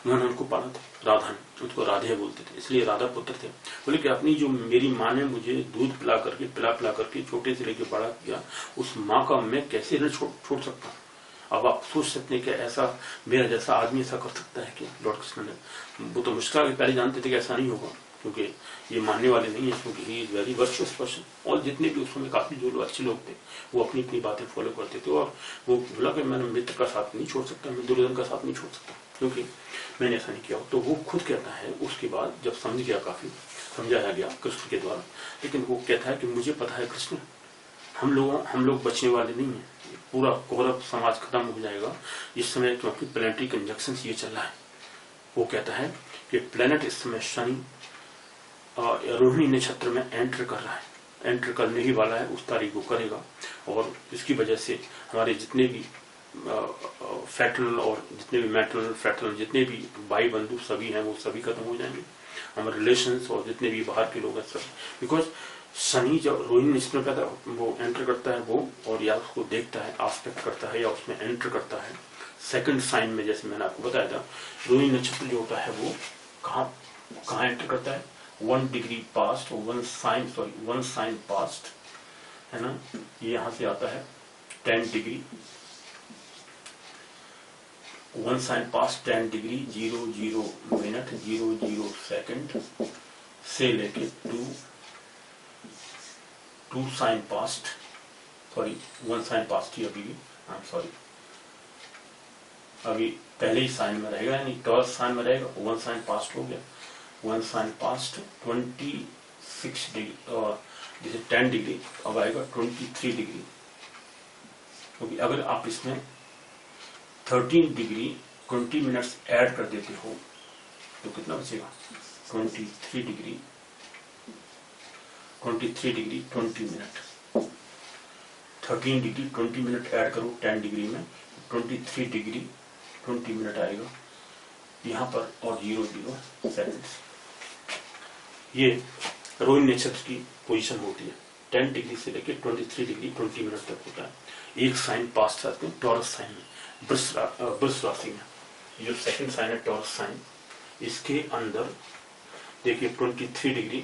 उन्होंने उनको पाला था, राधा ने, उसको राधे बोलते थे, इसलिए राधा पुत्र थे। बोले कि अपनी जो मेरी माँ ने मुझे दूध पिला करके छोटे से लेके बड़ा किया, उस माँ का मैं कैसे न छोड़ सकता हूँ। अब आप सोच सकते हैं कि ऐसा मेरा जैसा आदमी ऐसा कर सकता है कि लॉर्ड कृष्ण ने, वो तो मुश्किल पहले जानते थे कि ऐसा नहीं होगा, क्योंकि ये मानने वाले नहीं है, क्योंकि he is very virtuous person. और जितने भी उसमें काफी जो लोग अच्छे लोग थे, वो अपनी अपनी बातें फॉलो करते थे, और वो बोला कि मैंने मित्र का साथ नहीं छोड़ सकता, मैं दुर्योधन का साथ नहीं छोड़ सकता, क्योंकि मैंने ऐसा नहीं किया। तो वो खुद कहता है उसके बाद, जब समझ गया, काफी समझाया गया कृष्ण के द्वारा, लेकिन वो कहता है कि मुझे पता है कृष्ण, हम लोग बचने वाले नहीं है, पूरा कौरव समाज खत्म हो जाएगा इस समय, क्योंकि प्लैनेटरी कंजक्शन ये चल रहा है। वो कहता है कि प्लैनेट इस समय शनि रोहिणी नक्षत्र में एंटर कर रहा है, एंटर करने ही वाला है, उस तारीख को करेगा, और इसकी वजह से हमारे जितने भी फैक्टरल और जितने भी मैटरनल फैक्टरल जितने भी भाई बंधु सभी हैं, वो सभी खत्म हो जाएंगे, हमारे रिलेशंस और जितने भी बाहर के लोग हैं सब। बिकॉज शनि जब रोहिणी नक्षत्र में पैदा वो एंटर करता है, वो और या उसको देखता है, आस्पेक्ट करता है, या उसमें एंटर करता है सेकंड साइन में। जैसे मैंने आपको बताया था, रोहिणी नक्षत्र जो होता है वो कहाँ एंटर करता है, 1 डिग्री पास्ट, 1 साइन पास्ट, है ना, ये यहां से आता है 10 degree, 1 sign past 10 degree 00 minute 00 second से लेके 2 sign past, sorry 1 sign past ही अभी अभी पहले ही साइन में रहेगा, यानी 12 साइन में रहेगा, 1 साइन पास्ट हो गया, 1 साइन पास्ट 26 डिग्री, और जैसे 10 डिग्री अब आएगा 23 डिग्री, क्योंकि अगर आप इसमें 13 डिग्री 20 मिनट्स ऐड कर देते हो तो कितना बचेगा, 23 degree 20 minute, 13 degree 20 minute add करो 10 डिग्री में, 23 डिग्री 20 मिनट आएगा यहाँ पर, और 00 सेकंड्स। ये रोहिणी नक्षत्र की पोजीशन होती है, 10 डिग्री से लेकर 23 डिग्री 20 मिनट तक होता है। एक साइन पास करते हैं टॉरस साइन में, वृष राशि में। जो सेकंड साइन है टॉरस साइन, इसके अंदर देखिए 23 डिग्री,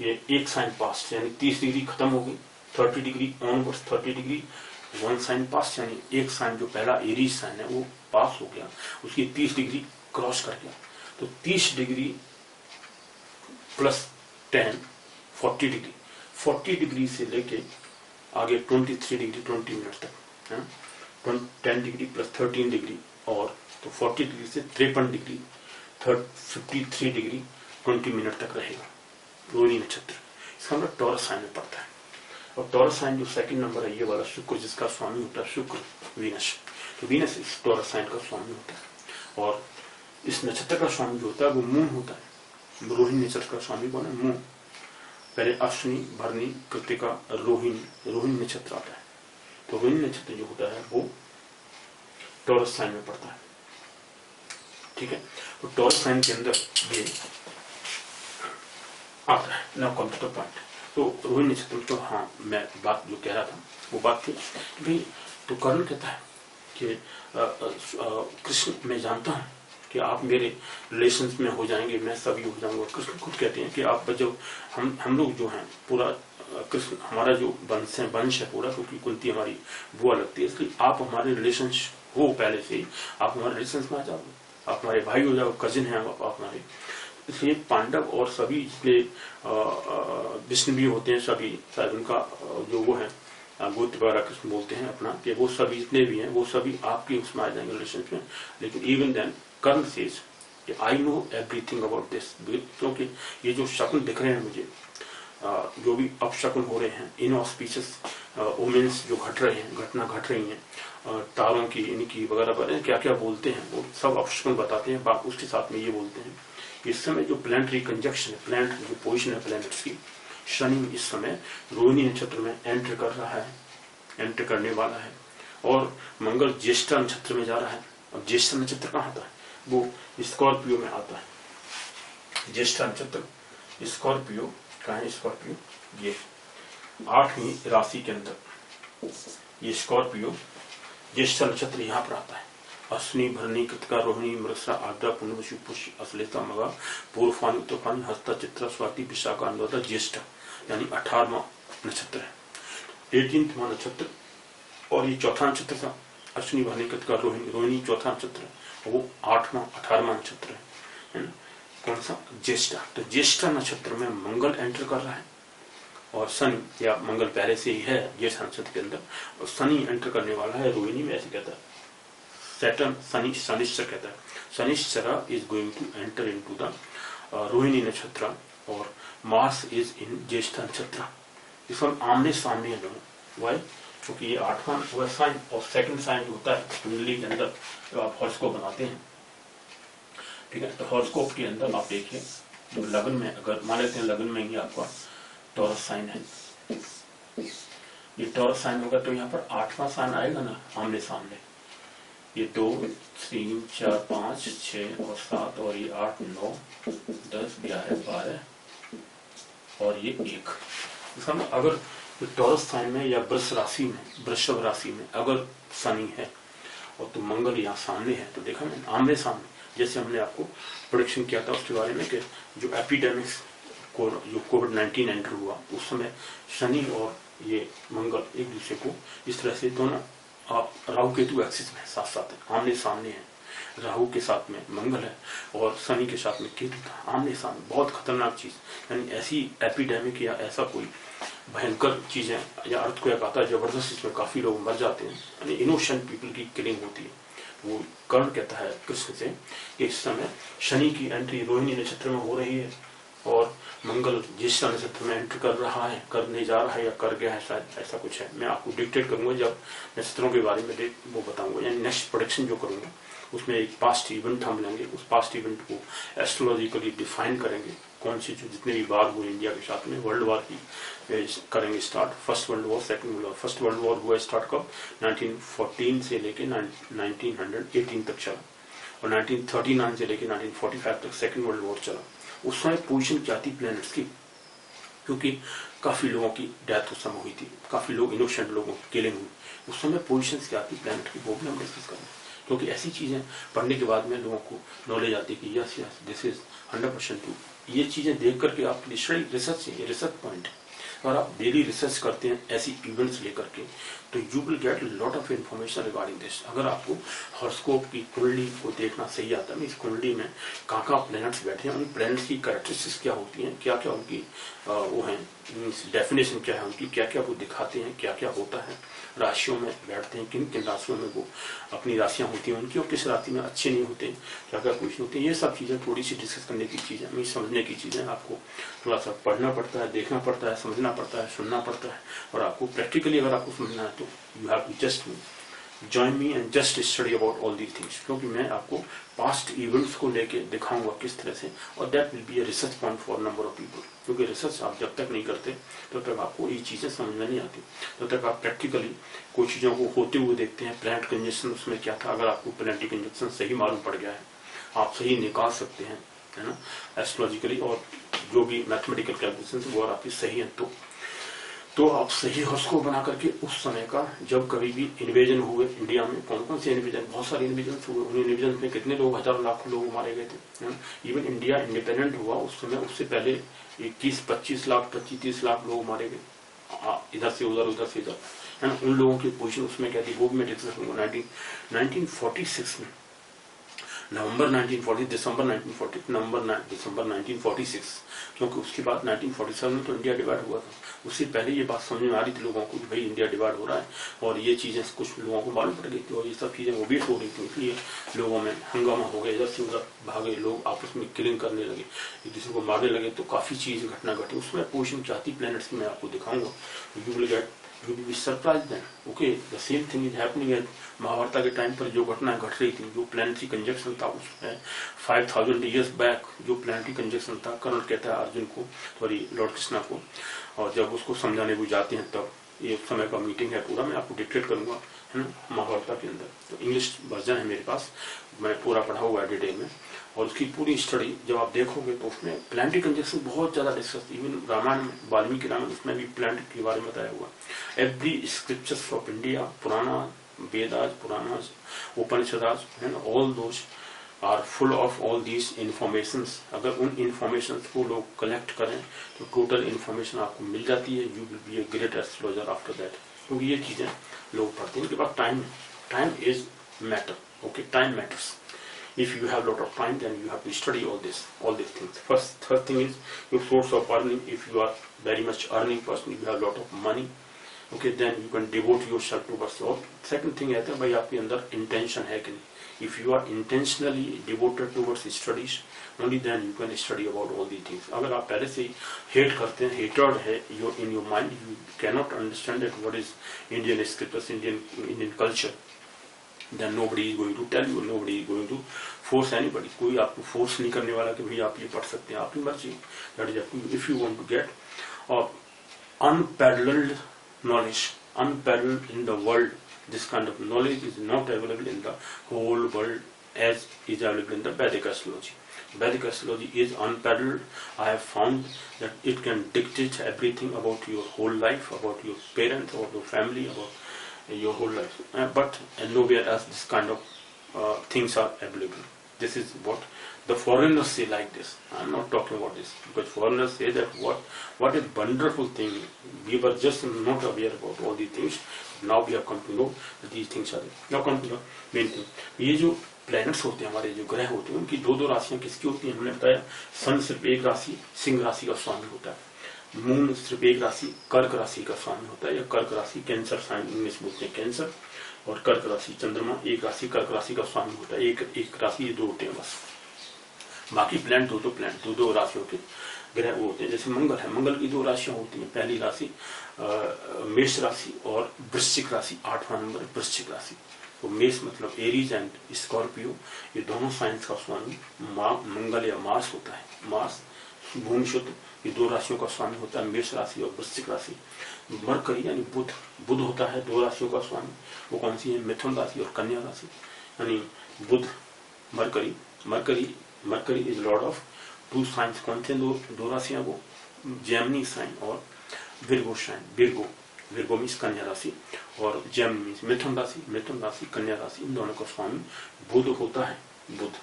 ये एक साइन पास यानी 30 डिग्री खत्म हो गई, 30 degree onwards 30 degree one sign past, यानी एक साइन जो पहला एरीज साइन है वो पास हो गया, उसकी 30 डिग्री क्रॉस कर गया। तो 30 डिग्री प्लस 10 40 डिग्री, 40 डिग्री से लेके आगे 23 डिग्री 20 मिनट तक है, 10 डिग्री प्लस 13 डिग्री और तो 40 डिग्री से 53 डिग्री 53 डिग्री 20 मिनट तक रहेगा रोहिणी नक्षत्र। इसका मतलब टॉरस साइन में पड़ता है। और टॉरस साइन जो सेकंड नंबर है ये वाला शुक्र, जिसका स्वामी होता है शुक्र वीनस, तो वीनस इस टॉरस साइन का स्वामी होता है। और इस नक्षत्र का स्वामी जो होता है वो मून होता है। रोहिणी नक्षत्र का स्वामी कौन है? मून। पहले अश्विनी, भरणी, कृतिका, रोहिणी नक्षत्र आता है। तो रोहिणी नक्षत्र जो होता है वो टॉरस साइन में पड़ता है। ठीक है, तो टॉरस साइन के अंदर ये आता है। Now come to the point. तो रोहिणी नक्षत्र, तो हाँ मैं बात जो कह रहा था वो बात थी कि भाई, तो कर्ण कहता है कि कृष्ण मैं जानता हूँ कि आप मेरे रिलेशंस में हो जाएंगे, मैं सभी हो जाऊंगा। कृष्ण खुद कहते हैं कि आप जब हम लोग जो हैं पूरा कृष्ण हमारा जो वंश है पूरा, क्योंकि कुंती हमारी बुआ लगती है, इसलिए आप हमारे रिलेशंस हो पहले से ही, आप हमारे रिलेशंस में आ जाओगे, आप हमारे भाई हो जाओ, कजिन है आप हमारे। इसलिए पांडव और सभी जितने विष्णु भी होते हैं सभी, शायद उनका जो वो है गोत्र वगैरह कृष्ण बोलते हैं अपना, कि वो सभी जितने भी हैं वो सभी आपके उसमें आ जाएंगे रिलेशन में। लेकिन इवन देन कर्ण सेज कि I know everything about this, क्योंकि ये जो शकुन दिख रहे हैं मुझे, जो भी अपशकुन हो रहे हैं, इनऑस्पिशियस ओमेंस जो घटना घट रही हैं, तारों की इनकी वगैरह क्या क्या बोलते हैं वो सब अपशकुन बताते हैं। उसके साथ में ये बोलते हैं इस समय जो प्लैनेटरी कंजक्शन है, प्लैनेट जो पोजीशन है प्लैनेट्स की, शनि इस समय रोहिणी नक्षत्र में एंटर कर रहा है, एंटर करने वाला है। और मंगल ज्येष्ठा नक्षत्र में जा रहा है। और ज्येष्ठा नक्षत्र कहाँ आता है? वो स्कॉर्पियो में आता है। ज्येष्ठा नक्षत्र स्कॉर्पियो कहाँ है? स्कॉर्पियो ये 8वीं राशि के अंदर ये स्कॉर्पियो ज्येष्ठा नक्षत्र यहाँ पर आता है। अश्विनी, भरणी, कृतिका, रोहिणी, मृगशिरा, आर्द्रा, पुनर्वसु, पुष्य, अश्लेषा, मघा, पूर्वफानी, उत्तरफानी, हस्ता, चित्रा, स्वाति, विशाखा, अनुराधा, ज्येष्ठ, यानी 18वां नक्षत्र है, 18वां नक्षत्र। और ये चौथा नक्षत्र था, अश्विनी, भरणी, कृतिका, रोहिणी चौथा नक्षत्र है, वो 18वां नक्षत्र है ना। कौन सा? ज्येष्ठा। तो ज्येष्ठा नक्षत्र में मंगल एंटर कर रहा है और शनि, या मंगल पहले से ही है ज्येष्ठा नक्षत्र के अंदर, और शनि एंटर करने वाला है रोहिणी में, ऐसे कहता है सैटर्न। शनिश्चर कहता है Shanishchar is going to enter into the Rohini nakshatra और मार्स इज इन ज्येष्ठा नक्षत्र। इसमें आमने सामने है दोनों। वाई? क्योंकि ये 8वां साइन और सेकंड साइन जो होता है कुंडली के अंदर जो आप हॉरोस्कोप बनाते हैं, ठीक है, तो हॉरोस्कोप के अंदर आप देखिए जो लगन में, अगर मान लेते हैं लगन में ही आपका टॉरस साइन है, ये टॉरस साइन होगा तो यहाँ पर 8वां साइन आएगा ना आमने सामने। ये 2, 3, 4, 5, 6 और 7 और ये 8, 9, 10, 11, 12 और ये 1। इसका मतलब अगर टॉरस साइन में या वृष राशि में, वृषभ राशि में अगर शनि है और तो मंगल यहाँ सामने है, तो देखा मैंने आमने सामने, जैसे हमने आपको प्रोडिक्शन किया था उसके बारे में कि जो एपिडेमिक्स को जो कोविड-19 एंटर हुआ उस समय शनि और ये मंगल एक दूसरे को इस तरह से दोनों आप राहु केतु एक्सिस में साथ साथ है, आमने सामने है। राहु के साथ में मंगल है और शनि के साथ में केतु था आमने सामने। बहुत खतरनाक चीज, यानी ऐसी एपिडेमिक या ऐसा कोई भयंकर चीजें या अर्थक्वेक आता है जबरदस्त, इसमें काफी लोग मर जाते हैं, यानी इनोसेंट पीपल की किलिंग होती है। वो कर्ण कहता है कृष्ण से कि इस समय शनि की एंट्री रोहिणी नक्षत्र में हो रही है और मंगल ज्येष्ठा नक्षत्र में एंटर कर रहा है, करने जा रहा है या कर गया है, शायद ऐसा कुछ है। मैं आपको डिक्टेट करूंगा जब नक्षत्रों के बारे में वो बताऊंगा, यानी नेक्स्ट प्रोडिक्शन जो करूंगा उसमें एक पास्ट इवेंट हम लेंगे, उस पास्ट इवेंट को एस्ट्रोलॉजिकली डिफाइन करेंगे, कौन सी जो जितने भी वार हुए इंडिया के साथ में, वर्ल्ड वार की करेंगे start. First world war, second world war. First world war हुआ स्टार्ट कब? 1914 से लेके 1918 तक चला और 1939 से लेके 1945 तक सेकंड वर्ल्ड वॉर चला। उस समय पोजीशन क्या थी प्लैनेट्स की? क्योंकि काफ़ी लोगों की डेथ उस समय हुई थी, काफ़ी लोग इनोसेंट लोगों की किलिंग हुई। उस समय पोजिशन क्या थी प्लैनेट की, वो भी हम डिस्कस करें, क्योंकि ऐसी चीज़ें पढ़ने के बाद में लोगों को नॉलेज आती है कि yes yes this is 100% true. ये चीज़ें देख करके आप रिसर्च पॉइंट है। और आप डेली रिसर्च करते हैं ऐसी इवेंट्स लेकर के, तो you will get lot of information regarding this. अगर आपको हॉरोस्कोप की कुंडली को देखना सही आता है, इस कुंडली में कहाँ प्लैनेट्स बैठे हैं, उन प्लैनेट्स की कैरेक्टरिस्टिक्स क्या होती हैं, क्या क्या उनकी वो हैं, डेफिनेशन क्या है उनकी, क्या क्या वो दिखाते हैं, क्या क्या होता है, राशियों में बैठते हैं, किन किन राशियों में वो अपनी राशियाँ होती हैं उनकी, और किस राशि में अच्छे नहीं होते, क्या क्या कुछ होते हैं, ये सब चीज़ें थोड़ी सी डिस्कस करने की चीज़ें, हमें समझने की चीज़ें। आपको थोड़ा सा पढ़ना पड़ता है, देखना पड़ता है, समझना पड़ता है, सुनना पड़ता है, और आपको प्रैक्टिकली अगर आपको समझना है तो you have to just join me and just study about all these things, क्योंकि मैं आपको पास्ट इवेंट्स को लेके दिखाऊंगा किस तरह से, और that will be a research point for number of people. क्योंकि रिसर्च आप जब तक नहीं करते तब तक आपको ये चीज़ें समझ में नहीं आती, तब तक आप प्रैक्टिकली कोई चीज़ों को होते हुए देखते हैं। प्लैनेट कंजक्शन उसमें क्या था, अगर आपको प्लैनेटरी कंजक्शन सही मालूम पड़ गया है, आप सही निकाल सकते हैं, है ना, एस्ट्रोलॉजिकली, और जो भी मैथमेटिकल कैलकुलेशन वो आपकी सही है, तो आप सही हॉरोस्कोप बना करके उस समय का, जब कभी भी इन्वेजन हुए इंडिया में, कौन कौन से इन्वेजन, बहुत सारे इन्वेजन हुए, उन इन्वेजन में कितने लोग, हजारों लाखों लोग मारे गए थे। इवन इंडिया इंडिपेंडेंट हुआ उस समय, उससे पहले 21-25 लाख 25-30 लाख लोग मारे गए, इधर से उधर से इधर, है ना। उन लोगों की पोजीशन उसमें क्या थी, वो भी मैं डिस्कस करूंगा। 1946 में दिसंबर 1946, क्योंकि उसके बाद 1947 में तो इंडिया डिवाइड हुआ था। उससे पहले ये बात समझ में आ रही थी लोगों को कि भाई इंडिया डिवाइड हो रहा है, और ये चीज़ें कुछ लोगों को मालूम पड़ गई थी, और ये सब चीज़ें वो वेट हो रही थी, इसलिए लोगों में हंगामा हो गया, इधर से उधर भागे लोग, आपस में किलिंग करने लगे, एक दूसरे को मारने लगे, तो काफ़ी चीज़ घटना घटी। उसमें पोजिशन क्या थी प्लैनेट्स की मैं आपको दिखाऊंगा, you will get, you will be surprised then. Okay, the same thing is happening at Mahabharat के टाइम पर जो घटना घट रही थी, जो प्लैनेटरी कंजक्शन था उसमें 5000 ईयर्स बैक जो प्लैनेटरी कंजक्शन था, कर्ण कहता है अर्जुन को, सॉरी लॉर्ड कृष्णा को, और जब उसको समझाने वो जाते हैं तब, ये समय का मीटिंग है पूरा, मैं आपको डिक्टेट करूंगा, है ना, महाभारत के अंदर। तो इंग्लिश वर्जन है मेरे पास, मैं पूरा पढ़ा हुआ है डिटेल में, और उसकी पूरी स्टडी जब आप देखोगे तो उसमें प्लैनेटरी कंजक्शन बहुत ज्यादा डिस्कस, इवन रामायण में, वाल्मीकि रामायण, उसमें भी प्लैनेट के बारे में बताया हुआ। Every scriptures of India, Purana, Vedas, Puranas, Upanishads, and all those are full of all these informations. अगर उन इन्फॉर्मेशंस को लोग कलेक्ट करें तो टोटल इन्फॉर्मेशन आपको मिल जाती है, you will be a great astrologer after that. क्योंकि ये चीजें लोग पढ़ते हैं, इनके पास time is matter, okay, time matters. If you have lot of time, then you have to study all these things. Third thing is your source of earning. If you are very much earning person, you have lot of money, okay, then you can devote yourself towards it. Second thing है भाई आपके अंदर intention है कि नहीं। If you are intentionally devoted towards studies, only then you can study about all these things. अगर आप पहले से ही hate करते हैं, hatred है in your mind, you cannot understand that what is Indian scriptures, Indian culture. Then nobody is going to tell you, nobody is going to force anybody. कोई आपको force नहीं करने वाला कि भाई आप ये पढ़ सकते हैं, आपकी मर्जी। That is up to you. If you want to get unparalleled knowledge, unparalleled in the world, this kind of knowledge is not available in the whole world as is available in the Vedic astrology. Vedic astrology is unparalleled. I have found that it can dictate everything about your whole life, about your parents, about your family, about your whole life, but nowhere else this kind of things are available. This is what the foreigners say like this. I'm not talking about this, because foreigners say that what a wonderful thing. We were just not aware about all these things. Now we have come to know that these things are there. Now come to the main thing. ये जो planets होते हैं, हमारे जो ग्रह होते हैं, उनकी दो राशियां किसकी होती हैं, हमने बताया। सन सिर्फ एक राशि, सिंह राशि का स्वामी होता है। मून सिर्फ एक राशि, कर्क राशि का स्वामी होता है, या कर्क राशि, कैंसर साइन इंग्लिश बोलते हैं कैंसर, और कर्क राशि, चंद्रमा एक राशि कर्क राशि का स्वामी होता है। एक राशि ये दो होते हैं बस, बाकी प्लैनेट दो राशियों के ग्रह वो होते हैं। जैसे मंगल है, मंगल की दो राशियां होती हैं, पहली राशि मेष राशि और वृश्चिक राशि, 8वां नंबर वृश्चिक राशि। तो मेष मतलब एरीज एंड स्कॉर्पियो, ये दोनों साइंस का स्वामी मंगल या मार्स होता है। मार्स, भूमि शुद्ध, ये दो राशियों का स्वामी होता है, मेष राशि और वृश्चिक राशि। मरकरी यानी बुध होता है दो राशियों का स्वामी, वो कौन सी है, मिथुन राशि और कन्या राशि। यानी Budh, Mercury is lord of two signs. कौन से दो राशियां, वो जेमिनी साइन और विर्गो साइन। विर्गो मीन्स कन्या राशि और जेमिनी मीन्स मिथुन राशि। मिथुन राशि, कन्या राशि, इन दोनों का स्वामी बुध होता है। बुध।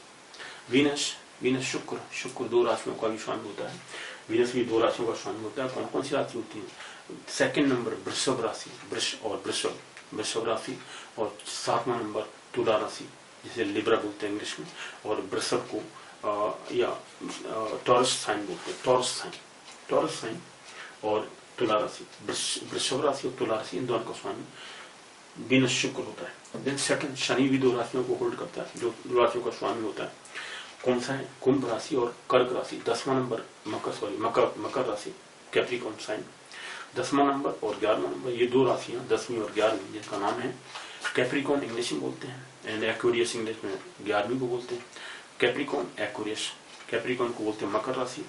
वीनस शुक्र 2 राशियों का भी स्वामी होता है। वीनस भी 2 राशियों का स्वामी होता है। कौन कौन सी राशि होती है? सेकंड नंबर वृषभ राशि, वृषभ राशि, और 7वां नंबर तुला राशि, जिसे लिब्रा बोलते हैं इंग्लिश में, और वृषभ को या टॉरस साइन बोलते हैं। टॉरस साइन और तुला राशि, वृषभ राशि और तुला राशि, इन दोनों का स्वामी वीनस शुक्र होता है। देन सेकंड, शनि भी 2 राशियों को होल्ड करता है, जो 2 राशियों का स्वामी होता है। कौन सा है? कुंभ राशि और कर्क राशि। 10वां नंबर मकर राशि, कैप्रिकॉर्न साइन। 10वां नंबर और 11वां नंबर, ये 2 राशियां 10वीं और 11वीं, जिनका नाम है कैप्रिकॉर्न, इंग्लिश में बोलते हैं, एंड एक्वेरियस इंग्लिश में 11वीं को बोलते हैं। Capricorn, Aquarius. कैप्रिकॉर्न को बोलते हैं मकर राशि,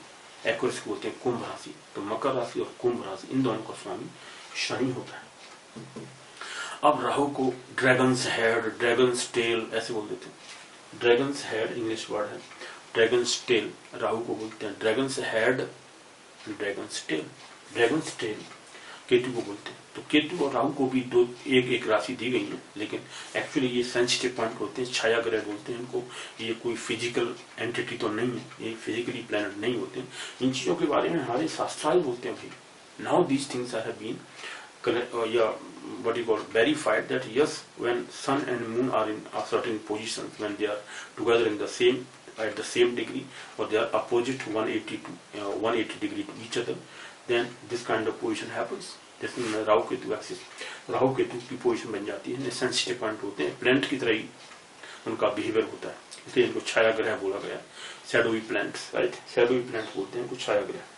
एक्वेरियस को बोलते हैं कुंभ राशि। तो मकर राशि और कुंभ राशि, इन दोनों का स्वामी शनि होता है। अब राहु को ड्रैगन्स हेड, ड्रैगन्स टेल ऐसे बोल देते हैं। ड्रैगन्स हेड इंग्लिश वर्ड है, ड्रैगन्स टेल राहु को बोलते हैं। Dragon's head, dragon's tail Ketu को बोलते हैं। तो केतु और राहु को भी एक राशि दी गई है, लेकिन एक्चुअली ये सेंसिटिव पॉइंट होते हैं, छाया ग्रह बोलते हैं इनको। ये कोई फिजिकल एंटिटी तो नहीं है, ये फिजिकली प्लैनेट नहीं होते। इन चीजों के बारे में हमारे शास्त्राल बोलते हैं भाई, now these things have been what you call verified that yes, when sun and moon are in a certain positions, when they are together in the same at the same degree, or they are opposite 180 degree to each other, then this kind of position happens. जैसे Rahu Ketu axis, Rahu Ketu की position बन जाती है, sensitive point होते हैं, planet की तरह ही उनका बिहेवियर होता है, इसलिए इनको छाया ग्रह बोला गया। शैडोवी प्लैनेट्स, राइट, शैडोवी प्लैनेट बोलते हैं कुछ छाया ग्रह।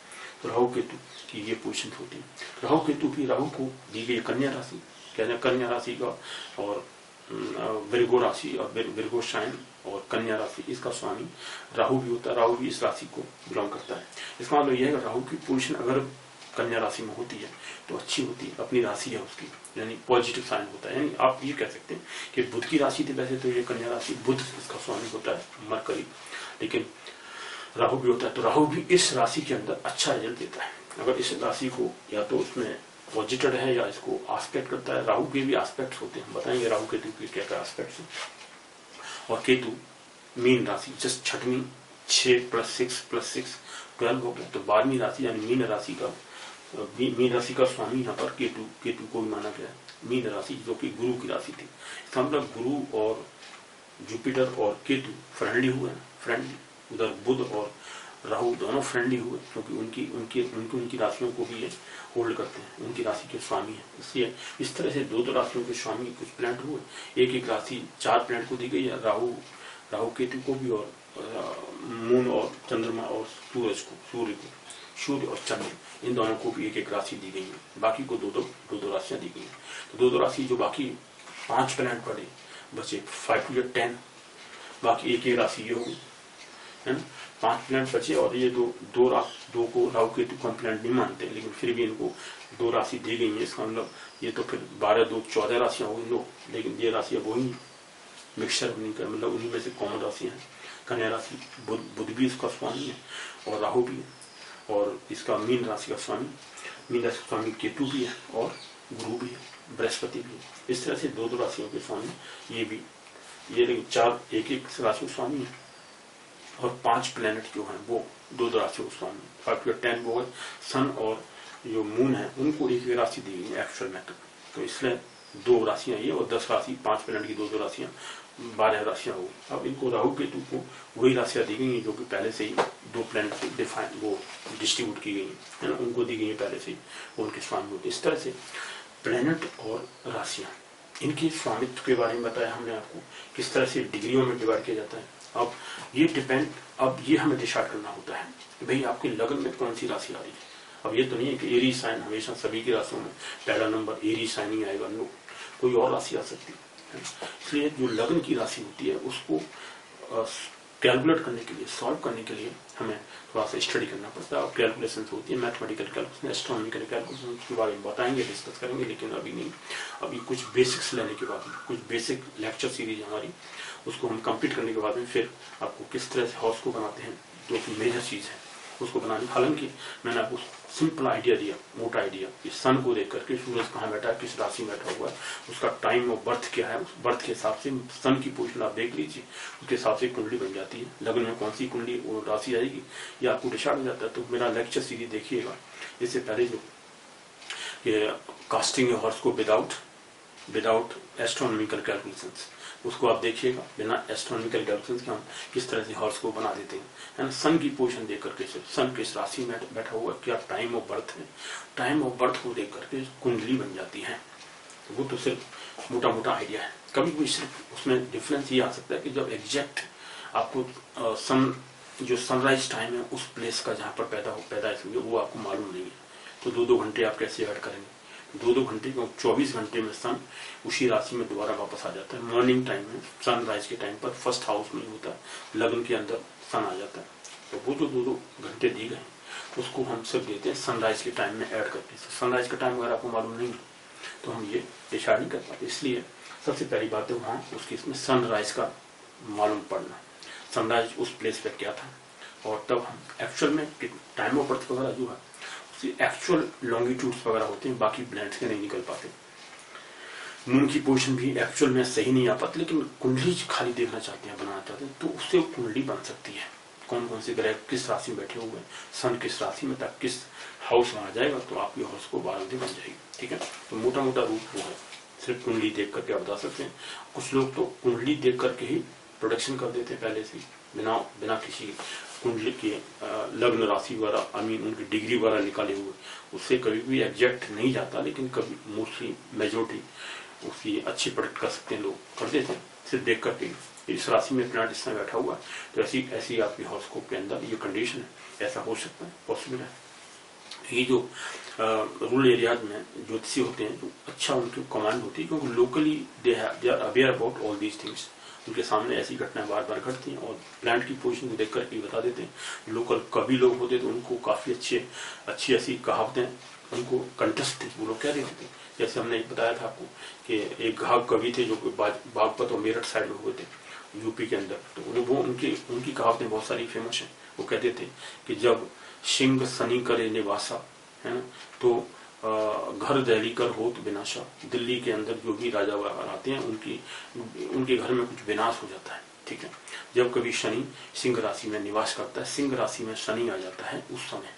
तो राहु केतु की ये पोजीशन होती है। राहु केतु भी, राहु को दी गई कन्या राशि, कहते हैं कन्या राशि का, और विर्गो राशि और विर्गो साइन और कन्या राशि, इसका स्वामी राहु भी होता है। राहु भी इस राशि को बिलोंग करता है। इसका मतलब यह है कि राहु की पोजीशन अगर कन्या राशि में होती है तो अच्छी होती है, अपनी राशि है उसकी, यानी पॉजिटिव साइन होता है। यानी आप ये कह सकते हैं कि बुध की राशि थी, वैसे तो ये कन्या राशि, बुध इसका स्वामी होता है, मरकरी, लेकिन राहु भी होता है। तो राहु भी इस राशि के अंदर अच्छा रिजल्ट देता है। अगर इस राशि को या तो उसमें पॉजिटिव है या इसको आस्पेक्ट करता है। राहु के भी आस्पेक्ट्स होते हैं, बताएंगे राहु केतु के क्या क्या आस्पेक्ट्स हैं। और केतु मीन राशि, जस्ट छठवीं, 6 + 6 + 6 12 हो गया। तो 12वीं राशि यानी मीन राशि का स्वामी यहाँ पर केतु को भी माना गया है। मीन राशि जो कि गुरु की राशि थी, इसका मतलब गुरु और जुपिटर और केतु फ्रेंडली हुए, फ्रेंडली। उधर बुध और राहु दोनों फ्रेंडली हुए, क्योंकि उनकी राशियों को भी ये होल्ड करते हैं, उनकी राशि के स्वामी है। इसलिए इस तरह से 2 राशियों के स्वामी कुछ प्लैनेट हुए। एक राशि 4 प्लैनेट को दी गई है, राहु केतु को भी, और मून और चंद्रमा और सूर्य और चंद्र, इन दोनों को भी एक राशि दी गई है। बाकी को 2 राशियां दी गई हैं। तो 2 राशि जो बाकी 5 प्लैनेट पड़े बचे, 5 to 10, बाकी एक राशि ये होगी, है ना, 5 प्लैनेट बचे। और ये दो को राहु केतु को हम प्लैनेट नहीं मानते, लेकिन फिर भी इनको 2 राशि दी गई है। इसका मतलब ये तो फिर 12 2 14 राशियां हो गई, लेकिन ये राशियां वही मिक्सचर नहीं कर, मतलब उन्हीं में से कॉमन राशियां हैं। कन्या राशि, बुध भी इसका स्वामी है और राहु भी है, और इसका मीन राशि का स्वामी केतु भी है, और गुरु भी है, बृहस्पति भी है। इस तरह से 2 राशियों के स्वामी ये भी, ये लेकिन 4 एक राशि के स्वामी है, और 5 प्लैनेट जो हैं वो 2 राशियों के स्वामी। 5 to 10 वो सन और जो मून है उनको एक राशि दी गई है एक्चुअल में। तो इसलिए 2 राशियां ये, और 10 राशि, 5 प्लैनेट की 2 राशियां, 12 राशियां हो। अब इनको राहु केतु को वही राशियां दी गई हैं जो कि पहले से ही 2 प्लैनेट से डिफाइन वो डिस्ट्रीब्यूट की गई है ना, उनको दी गई है पहले से ही, उनके स्वामी होते। इस तरह से प्लैनेट और राशियां, इनके स्वामित्व के बारे में बताया हमने आपको, किस तरह से डिग्रियों में डिवाइड किया जाता है। अब ये डिपेंड, अब ये हमें डिसाइड करना होता है कि भाई आपके लगन में कौन सी राशि आ रही है। अब ये तो नहीं है कि एरी साइन हमेशा सभी की राशियों में पहला नंबर एरी साइन ही आएगा, नो, कोई और राशि आ सकती है। इसलिए जो लगन की राशि होती है उसको कैलकुलेट करने के लिए, सॉल्व करने के लिए हमें थोड़ा सा स्टडी करना पड़ता है। और कैलकुलेशन होती है, मैथमेटिकल कैलकुलेशन, एस्ट्रोनॉमिकल कैलकुलेशन, उसके बारे में बताएंगे, डिस्कस करेंगे, लेकिन अभी नहीं। अभी कुछ बेसिक्स लेने के बाद, कुछ बेसिक लेक्चर सीरीज हमारी, उसको हम कंप्लीट करने के बाद में फिर आपको किस तरह से हाउस को बनाते हैं, जो कि मेजर चीज है, उसको बनाने। हालांकि मैंने आपको सिंपल आइडिया दिया, मोटा आइडिया, कि सन को देख करके सूरज कहाँ बैठा है, किस राशि में बैठा हुआ है, उसका टाइम ऑफ बर्थ क्या है, उस बर्थ के हिसाब से सन की पोजीशन आप देख लीजिए, उसके हिसाब से कुंडली बन जाती है। लग्न में कौन सी कुंडली वो राशि आएगी ये आपको डिसाइड हो जाता है। तो मेरा लेक्चर सीरीज देखिएगा। इससे पहले जो ये कास्टिंग हॉर्स को विदाउट एस्ट्रोनॉमिकल कैलकुलेशंस, उसको आप देखिएगा। बिना एस्ट्रोनॉमिकल कैलकुलेशंस के हम किस तरह से हॉर्स को बना देते हैं, है ना। सन की पोजीशन देख करके, सन किस राशि में बैठा हुआ है, क्या टाइम ऑफ बर्थ है, टाइम ऑफ बर्थ को देख करके कुंडली बन जाती है। तो वो तो सिर्फ मोटा मोटा आइडिया है। कभी भी सिर्फ उसमें डिफरेंस ये आ सकता है कि जब एग्जैक्ट आपको सन जो सनराइज टाइम है उस प्लेस का जहाँ पर पैदा है वो आपको मालूम नहीं है, तो 2-2 घंटे आप कैसे ऐड करेंगे। 2-2 घंटे को 24 घंटे में सन उसी राशि में दोबारा वापस आ जाता है। मॉर्निंग टाइम में सनराइज के टाइम पर फर्स्ट हाउस में होता है, लग्न के अंदर सन आ जाता है। तो वो जो 2-2 घंटे दिए गए उसको हम सिर्फ देते हैं सनराइज के टाइम में ऐड करके। सनराइज का टाइम अगर आपको मालूम नहीं है तो हम ये डिसाइड नहीं कर पाते। इसलिए सबसे पहली बात है वहाँ उसकी इसमें सनराइज का मालूम पड़ना, सनराइज उस प्लेस पे क्या था, और तब हम एक्चुअल में टाइम ऑफ बर्थ वगैरह जो है एक्चुअल लॉन्गिट्यूड्स वगैरह होते हैं, बाकी ब्लैंक्स के नहीं निकल पाते। मून की पोजीशन भी एक्चुअल में सही नहीं आ पाती, लेकिन कुंडली खाली देखना चाहते हैं, बनाना चाहते हैं, तो उससे कुंडली बन सकती है। कौन कौन से ग्रह किस राशि में बैठे हुए हैं, सन किस राशि में तक किस हाउस में आ जाएगा, तो आपकी हाउस को बारंदी बन जाएगी। ठीक है, तो मोटा मोटा रूप वो है, सिर्फ कुंडली देख करके आप बता सकते हैं। कुछ लोग तो कुंडली देख करके ही प्रोडक्शन कर देते हैं पहले से, बिना किसी कुंडली के लग्न राशि वगैरह उनकी डिग्री वगैरह निकाले हुए, उससे कभी भी एग्जैक्ट नहीं जाता, लेकिन कभी मोस्टली मेजोरिटी उसकी अच्छी प्रोडक्ट कर सकते हैं, लोग कर देते हैं सिर्फ देख करके। इस राशि में प्लांट इस समय बैठा हुआ है, तो ऐसी आपकी हॉरोस्कोप के अंदर ये कंडीशन है, ऐसा हो सकता है, पॉसिबल है। ये जो रूरल एरियाज में ज्योतिषी होते हैं, तो अच्छा उनकी कमांड होती है, क्योंकि locally they are aware about all these things. उनके सामने ऐसी घटनाएं बार बार घटती हैं और प्लांट की पोजीशन को देख करके बता देते हैं। लोकल कवि लोग होते तो उनको काफी अच्छी ऐसी कहावतें उनको कंटेस्ट वो लोग कह देते थे। जैसे हमने बताया था आपको कि एक घाघ कवि थे जो बागपत और मेरठ साइड में हुए थे यूपी के अंदर, तो वो उनकी कहावतें बहुत सारी फेमस हैं। वो कहते थे कि जब सिंह सनी करे निवासा, है ना, तो घर दहली कर होत विनाशा। दिल्ली के अंदर जो भी राजा आते हैं उनके घर में कुछ विनाश हो जाता है। ठीक है, जब कभी शनि सिंह राशि में निवास करता है, सिंह राशि में शनि आ जाता है उस समय,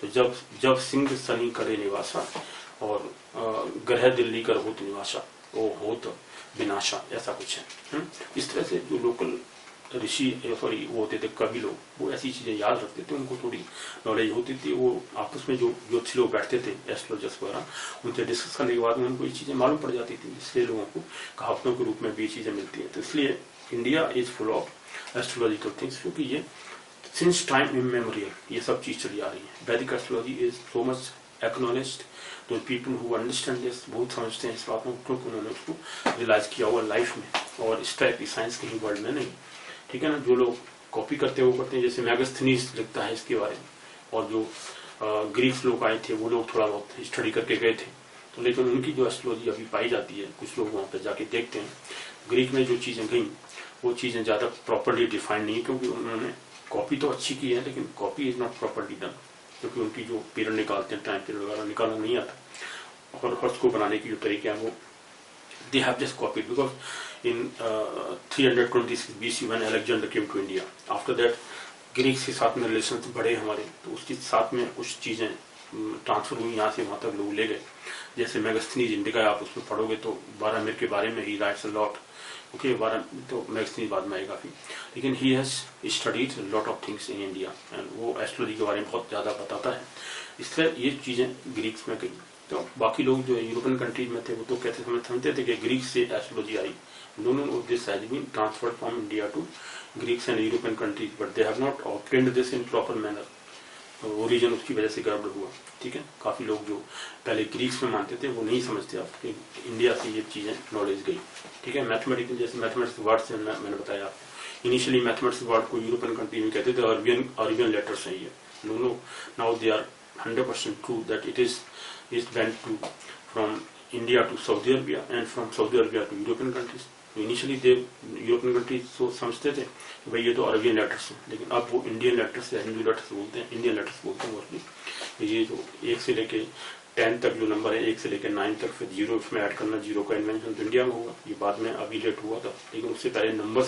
तो जब सिंह सनी करे निवासा और ग्रह दिल्ली कर होत निवासा, वो होत विनाशा, ऐसा कुछ है। इस तरह से जो लोकल ऋषि वो होते थे कवि लोग, वो ऐसी चीजें याद रखते थे, उनको थोड़ी नॉलेज होती थी। वो आपस में जो ज्योतिषी लोग बैठते थे एस्ट्रोलॉजर्स वगैरह, उनसे डिस्कस करने के बाद में उनको ये चीजें मालूम पड़ जाती थी, इसलिए लोगों को कहावतों के रूप में भी ये चीजें मिलती है। तो इसलिए India is full of astrological things, क्योंकि ये सिंस टाइम इमेमोरियल ये सब चीज चली आ रही है। वैदिक astrology is so much acknowledged, तो पीपल हु अंडरस्टैंड दिस बहुत समझते हैं इस बात को, क्योंकि उन्होंने उसको रियलाइज किया हुआ लाइफ में, और इस टाइप की साइंस कहीं वर्ल्ड में नहीं। ठीक है ना, जो लोग कॉपी करते हैं वो करते हैं, जैसे मैगस्थनीज लिखता है इसके बारे में, और जो ग्रीक लोग आए थे वो लोग थोड़ा बहुत स्टडी करके गए थे, तो लेकिन उनकी जो एस्ट्रोलॉजी अभी पाई जाती है, कुछ लोग वहाँ पे जाके देखते हैं, ग्रीक में जो चीजें गई वो चीजें ज्यादा प्रॉपरली डिफाइंड नहीं, क्योंकि उन्होंने कॉपी तो अच्छी की है, लेकिन copy is not properly done, क्योंकि उनकी जो पीरियड निकालते हैं, टाइम पीरियड वगैरह निकालना नहीं आता, और हर्ष को बनाने की जो तरीके हैं वो they have just copied, because in 326 BC when Alexander came to India, after that Greek के साथ में रिलेशन बढ़े हमारे, तो उसके साथ में कुछ चीजें ट्रांसफर हुई, यहाँ से वहां तक लोग ले गए। जैसे मैगस्थनीज इंडिका आप उसमें पढ़ोगे तो 12 मिनट के बारे में ही राइट्स अ लॉट, ओके 12 तो मैगस्थनीज बाद में आएगा फिर, लेकिन he has studied lot of things in India, and वो एस्ट्रोलॉजी के बारे में बहुत ज्यादा बताता है। इस तरह ये चीजें ग्रीक्स में गई। तो बाकी लोग जो यूरोपियन कंट्रीज में थे वो तो कहते समझते थे कि ग्रीक से एस्ट्रोलॉजी आई। No, this has been transferred from India to Greeks and European countries, but they have not obtained this in proper manner. Origin उसकी वजह से गड़बड़ हुआ। ठीक है, काफी लोग जो पहले ग्रीक्स में मानते थे वो नहीं समझते आप कि इंडिया से ये चीजें नॉलेज गई। ठीक है, मैथमेटिकल जैसे मैथमेटिक्स वर्ड से मैंने बताया आपको, इनिशियली मैथमेटिक्स वर्ड को यूरोपियन कंट्री में कहते थे अरबियन लेटर्स है ये। No, now they are 100% true that it went to from India to Saudi Arabia and from Saudi Arabia to European countries. Initially European country समझते थे कि भाई ये तो अरबियन लेटर्स हैं, लेकिन अब वो इंडियन लेटर्स या हिंदू लेटर्स बोलते हैं, इंडियन लेटर्स बोलते हैं मोस्टली। ये जो 1 से लेके 10 तक जो नंबर है, 1 से लेकर 9 तक, फिर 0 इसमें ऐड करना, 0 का इन्वेंशन तो इंडिया में होगा, ये बाद में अभी लेट हुआ था, लेकिन उससे पहले नंबर